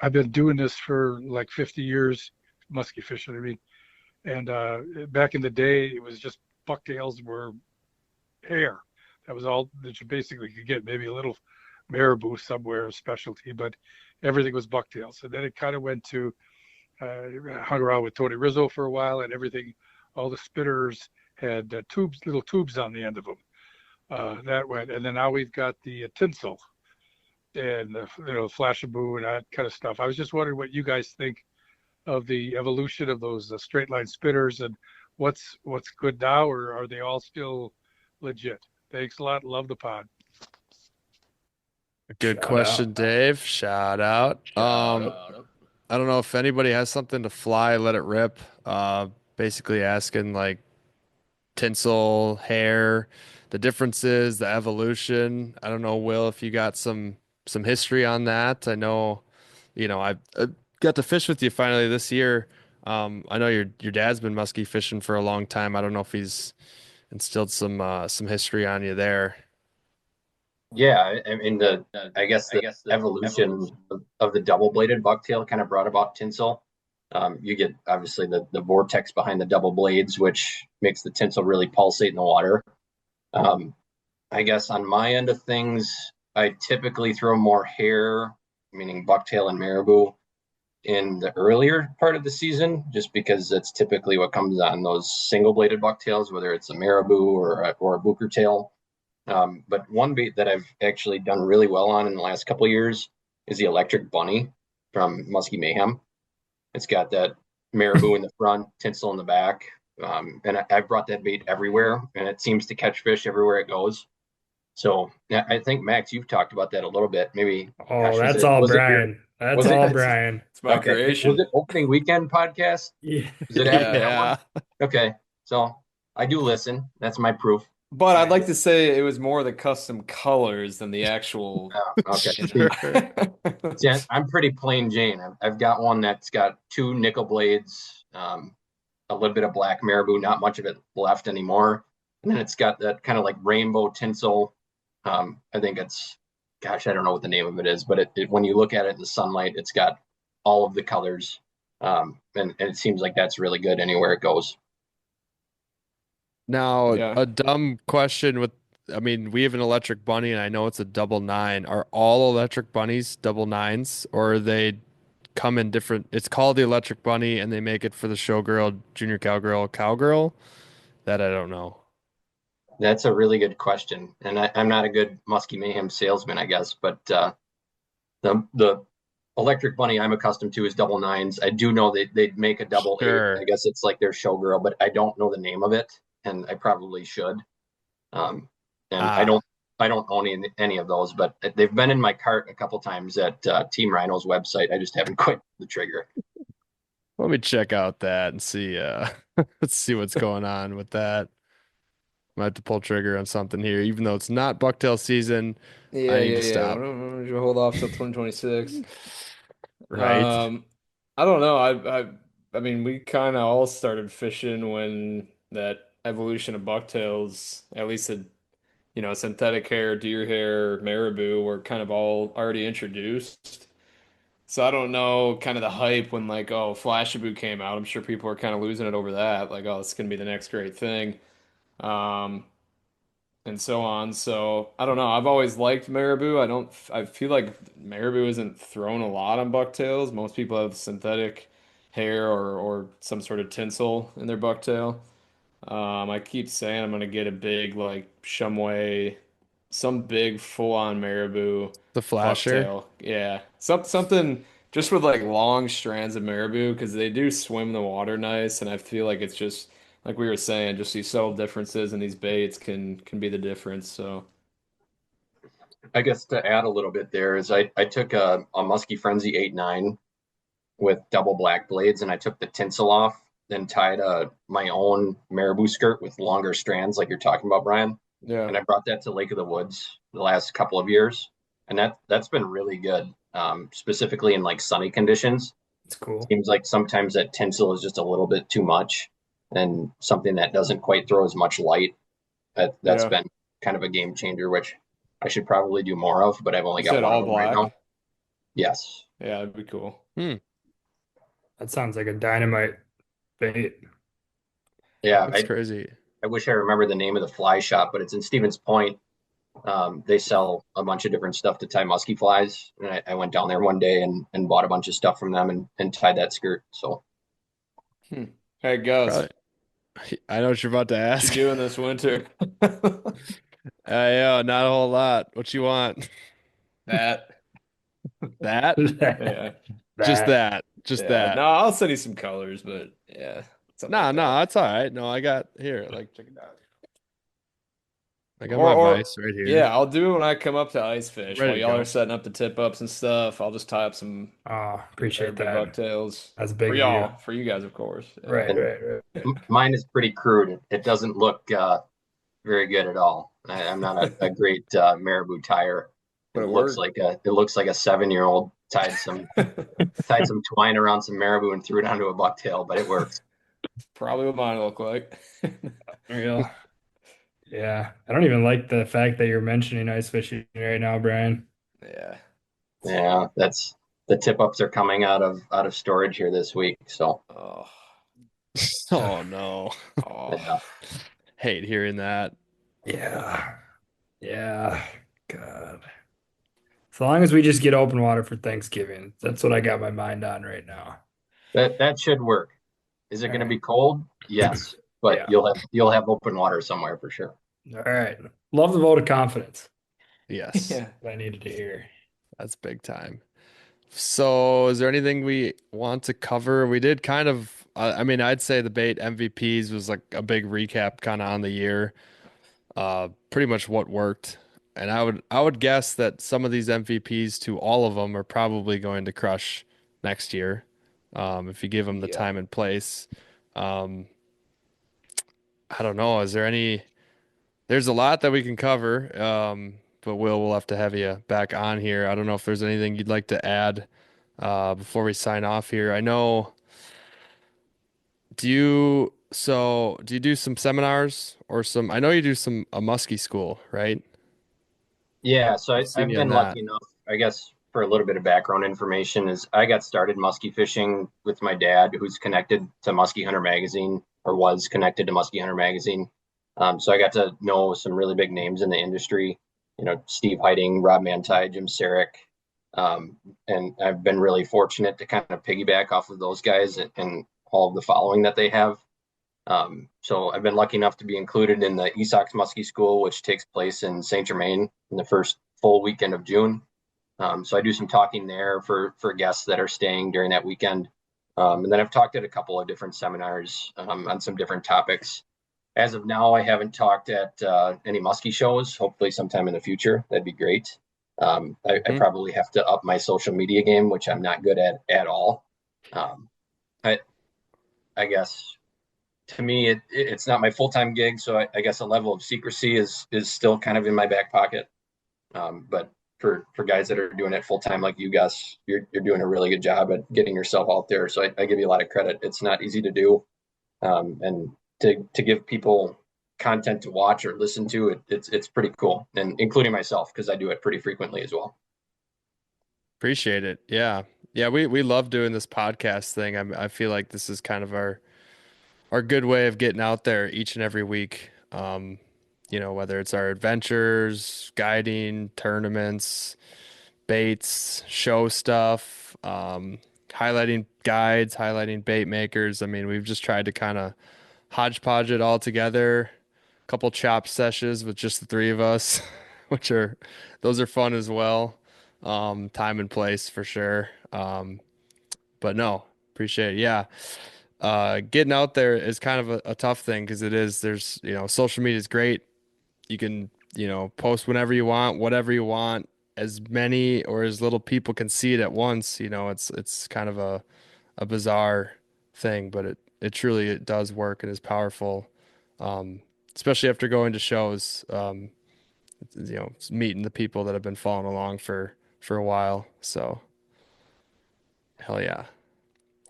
I've been doing this for like 50 years, musky fishing. I mean, and back in the day, it was just bucktails were hair. That was all that you basically could get. Maybe a little marabou somewhere, a specialty, but everything was bucktails. And then it kind of went to hung around with Tony Rizzo for a while, and everything, all the spinners had little tubes on the end of them. That went, and then now we've got the tinsel and flashaboo and that kind of stuff. I was just wondering what you guys think of the evolution of those straight line spinners and what's good now, or are they all still legit? Thanks a lot. Love the pod. Good Shout out. question, Dave. Shout out. I don't know if anybody has something to fly, let it rip. Basically asking like tinsel, hair, the differences, the evolution. I don't know, Will, if you got some history on that. I know, I got to fish with you finally this year I know your dad's been muskie fishing for a long time. I don't know if he's instilled some history on you there. Yeah, I mean I guess the evolution of the double-bladed bucktail kind of brought about tinsel. You get obviously the vortex behind the double blades, which makes the tinsel really pulsate in the water. I guess on my end of things, I typically throw more hair, meaning bucktail and marabou, in the earlier part of the season, just because that's typically what comes on those single-bladed bucktails, whether it's a marabou or a booker tail. But one bait that I've actually done really well on in the last couple of years is the electric bunny from Muskie Mayhem. It's got that marabou in the front, tinsel in the back. And I've brought that bait everywhere, and it seems to catch fish everywhere it goes. So yeah, I think Max, you've talked about that a little bit. Maybe, Oh, gosh, that's all was it Brian. That's was it- all Brian. It's my okay? creation. Was it opening weekend podcast? Yeah. Is it after that Yeah. one? Okay, so I do listen. That's my proof. But I'd like to say it was more the custom colors than the actual. Okay. Sure. See, I'm pretty plain Jane. I've got one that's got two nickel blades, a little bit of black marabou, not much of it left anymore. And then it's got that kind of like rainbow tinsel. I think it's, gosh, I don't know what the name of it is, but when you look at it in the sunlight, it's got all of the colors. And it seems like that's really good anywhere it goes. Now, Yeah. a dumb question I mean, we have an electric bunny and I know it's a double nine. Are all electric bunnies double nines or they come in different? It's called the electric bunny and they make it for the showgirl, junior cowgirl. That I don't know. That's a really good question. And I'm not a good Muskie Mayhem salesman, I guess, but the electric bunny I'm accustomed to is double nines. I do know they make a double Sure. eight. I guess it's like their showgirl, but I don't know the name of it, and I probably should. And I don't own any of those, but they've been in my cart a couple times at Team Rhino's website. I just haven't quit the trigger. Let me check out that and see let's see what's going on with that. Might have to pull trigger on something here, even though it's not bucktail season. Yeah, I need yeah, to yeah. stop. I'm gonna hold off till 2026. Right. I don't know. I mean, we kind of all started fishing when that evolution of bucktails, at least the, synthetic hair, deer hair, marabou, were kind of all already introduced. So I don't know kind of the hype when like, oh, Flashabou came out. I'm sure people are kind of losing it over that. Like, oh, it's gonna be the next great thing. Um, and so on. So I don't know. I've always liked marabou. I feel like marabou isn't thrown a lot on bucktails. Most people have synthetic hair or some sort of tinsel in their bucktail. I keep saying I'm gonna get a big like chamois, some big full-on marabou The flasher. bucktail. Yeah, something just with like long strands of marabou because they do swim in the water nice, and I feel like it's just like we were saying, just these subtle differences in these baits can be the difference. So I guess to add a little bit there is I took a Muskie Frenzy 8.9 with double black blades, and I took the tinsel off, then tied my own marabou skirt with longer strands, like you're talking about, Brian. yeah, And I brought that to Lake of the Woods the last couple of years, and that's been really good, specifically in like sunny conditions. It's cool. Seems like sometimes that tinsel is just a little bit too much, and something that doesn't quite throw as much light. That's Yeah. been kind of a game changer, which I should probably do more of, but I've only You got said one all of them right black. now. Yes. Yeah, that'd be cool. That sounds like a dynamite bait. Yeah, That's crazy. I wish I remember the name of the fly shop, but it's in Stevens Point. They sell a bunch of different stuff to tie musky flies. And I went down there one day and bought a bunch of stuff from them and tied that skirt. So Hey, Gus, Probably. I know what you're about to what you ask. doing this winter? Yeah, not a whole lot. What you want? That. That? Yeah. Just that. Just Yeah. that. No, I'll send you some colors, but yeah. something No, like no, that. that's all right. No, I got here. Like, check it out. I got Or- my or- vise right here. Yeah, I'll do it when I come up to ice fish. Ready While to y'all go. are setting up the tip ups and stuff, I'll just tie up some Oh, appreciate big that. bucktails. That's big For of y'all, you. for you guys, of course. Yeah. Right. mine is pretty crude. It doesn't look very good at all. I'm not a great marabou tire. But It it looks worked. like a 7-year-old tied some twine around some marabou and threw it onto a bucktail, but it works. Probably what mine look like. Real. Yeah. I don't even like the fact that you're mentioning ice fishing right now, Brian. Yeah. Yeah, that's the tip ups are coming out of storage here this week. So Oh. Oh no. Oh. yeah. Hate hearing that. Yeah. Yeah. God. As long as we just get open water for Thanksgiving, that's what I got my mind on right now. That should work. Is it All going to right. be cold? Yes, but Yeah. you'll have open water somewhere for sure. All right. Love the vote of confidence Yes, Yeah. that I needed to hear. that's big time. So, is there anything we want to cover? We did kind of, I mean, I'd say the bait MVPs was like a big recap kind of on the year. Pretty much what worked. And I would guess that some of these MVPs to all of them are probably going to crush next year, if you give them the Yeah. time and place. Um, I don't know. Is there any? There's a lot that we can cover. But we'll have to have you back on here. I don't know if there's anything you'd like to add before we sign off here. I know. Do you do some seminars or some? I know you do some a muskie school, right? Yeah, so I've seen I've you on been that. lucky enough, I guess, for a little bit of background information is I got started muskie fishing with my dad, who's connected to Muskie Hunter Magazine or was connected to Muskie Hunter Magazine. So I got to know some really big names in the industry, Steve Heiting, Rob Manti, Jim Sarek. Um, and I've been really fortunate to kind of piggyback off of those guys and all of the following that they have. So I've been lucky enough to be included in the ESOX Muskie School, which takes place in Saint Germain in the first full weekend of June. So I do some talking there for guests that are staying during that weekend. And then I've talked at a couple of different seminars on some different topics. As of now, I haven't talked at any muskie shows. Hopefully, sometime in the future, that'd be great. I Mhm. probably have to up my social media game, which I'm not good at all. Um, I I guess to me, it's not my full-time gig, so I guess a level of secrecy is still kind of in my back pocket. But for guys that are doing it full-time like you guys, you're doing a really good job at getting yourself out there. So I give you a lot of credit. It's not easy to do, and to give people content to watch or listen to it's pretty cool, and including myself because I do it pretty frequently as well. Appreciate it. Yeah. Yeah, we love doing this podcast thing. I feel like this is kind of our good way of getting out there each and every week. Whether it's our adventures, guiding, tournaments, baits, show stuff, highlighting guides, highlighting bait makers. I mean, we've just tried to kind of hodgepodge it all together. A couple chop sessions with just the three of us, those are fun as well. Time and place for sure. But no, appreciate it. Yeah. Getting out there is kind of a tough thing because social media is great. You can, post whenever you want, whatever you want, as many or as little people can see it at once. It's kind of a bizarre thing, but it does work and is powerful. Especially after going to shows, meeting the people that have been following along for a while. So hell yeah.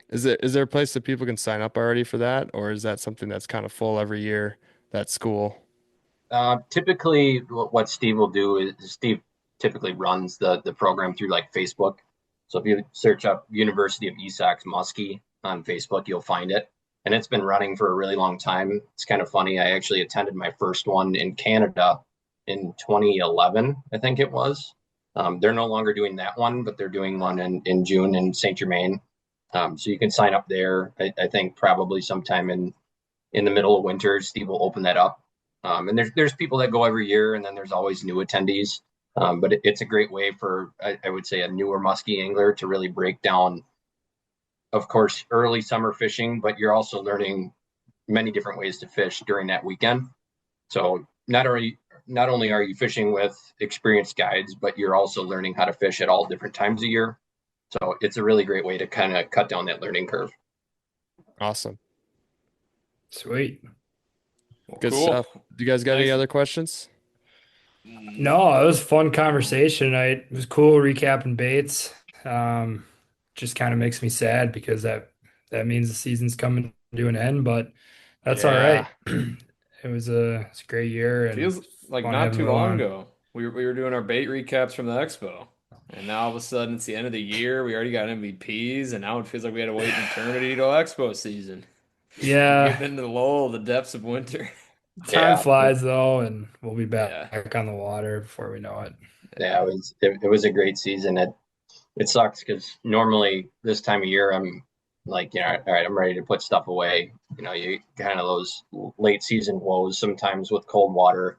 Is there a place that people can sign up already for that, or is that something that's kind of full every year, that school? Typically, what Steve will do is Steve typically runs the program through like Facebook. So if you search up University of Esax Muskie on Facebook, you'll find it. And it's been running for a really long time. It's kind of funny. I actually attended my first one in Canada in 2011, I think it was. They're no longer doing that one, but they're doing one in June in Saint Germain. So you can sign up there. I think probably sometime in the middle of winter, Steve will open that up. And there's people that go every year, and then there's always new attendees. But it's a great way for I would say a newer muskie angler to really break down, of course, early summer fishing, but you're also learning many different ways to fish during that weekend. So not only are you fishing with experienced guides, but you're also learning how to fish at all different times of year. So it's a really great way to kind of cut down that learning curve. Awesome. Sweet. Good Cool. stuff. Do you guys got any Thanks. other questions? No, it was a fun conversation. It was cool recapping baits. Just kind of makes me sad because that means the season's coming to an end, but that's all Yeah. right. It's a great year and Feels like fun not having too Will long on. ago. We were doing our bait recaps from the expo. And now all of a sudden it's the end of the year. We already got MVPs, and now it feels like we had to wait an eternity till expo season. We're Yeah, getting into the lull, the depths of winter. time Yeah, flies though, and we'll be back Yeah. on the water before we know it. yeah, it was a great season. It sucks because normally this time of year I'm like, all right, I'm ready to put stuff away. You kind of those late season woes sometimes with cold water,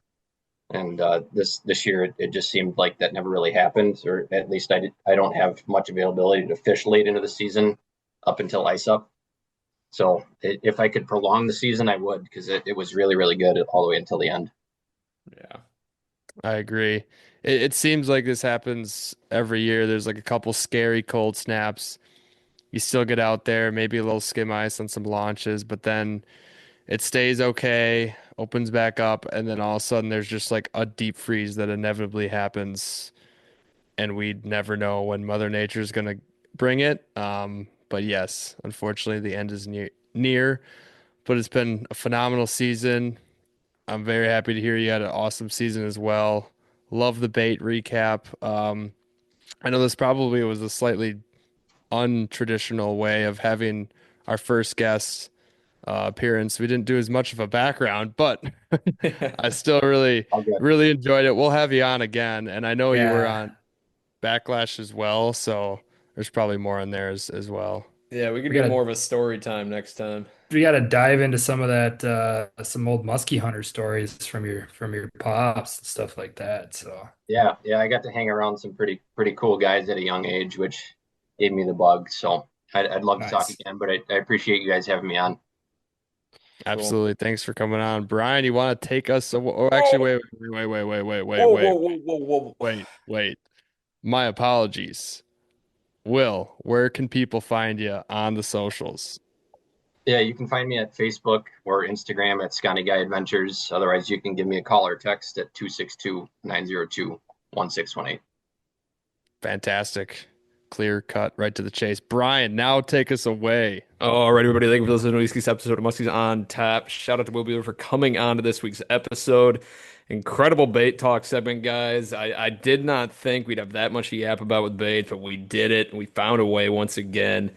and this year it just seemed like that never really happened, or at least I don't have much availability to fish late into the season up until ice up. So if I could prolong the season, I would, because it was really really good all the way until the end. Yeah. I agree. It seems like this happens every year. There's like a couple scary cold snaps. You still get out there, maybe a little skim ice on some launches, but then it stays okay, opens back up, and then all of a sudden there's just like a deep freeze that inevitably happens, and we never know when Mother Nature's gonna bring it. But yes, unfortunately, the end is near. But it's been a phenomenal season. I'm very happy to hear you had an awesome season as well. Love the bait recap. I know this probably was a slightly untraditional way of having our first guest appearance. We didn't do as much of a background, but I still really, All good. really enjoyed it. We'll have you on again, and I know you were Yeah. on Backlash as well, so there's probably more on there as well. Yeah, we could We do gotta more of a story time next time. we gotta dive into some of that some old muskie hunter stories from your pops and stuff like that. So Yeah, I got to hang around some pretty cool guys at a young age, which gave me the bug. So I'd love to talk nice. again, but I appreciate you guys having me on. Cool. Absolutely. Thanks for coming on. Brian, you want to take us? Or actually, Whoa, wait, whoa. wait. My apologies. Will, where can people find you on the socials? Yeah, you can find me at Facebook or Instagram at Sconnie Guy Adventures. Otherwise, you can give me a call or text at 262-902-1618. Fantastic. Clear cut, right to the chase. Brian, now take us away. All right, everybody. Thank you for listening to this week's episode of Muskies on Tap. Shout out to Will Buhler for coming on to this week's episode. Incredible bait talk segment, guys. I did not think we'd have that much to yap about with bait, but we did it. We found a way once again.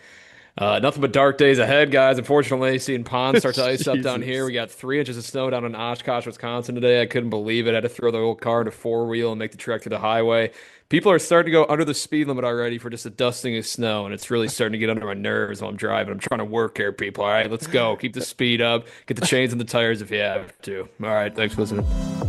Nothing but dark days ahead, guys. Unfortunately, seeing ponds start to ice up down here. Jesus. We got 3 inches of snow down in Oshkosh, Wisconsin today. I couldn't believe it. I had to throw the old car into four wheel and make the trek to the highway. People are starting to go under the speed limit already for just a dusting of snow, and it's really starting to get under my nerves while I'm driving. I'm trying to work here, people. All right, let's go. Keep the speed up. Get the chains and the tires if you have to. All right, thanks for listening.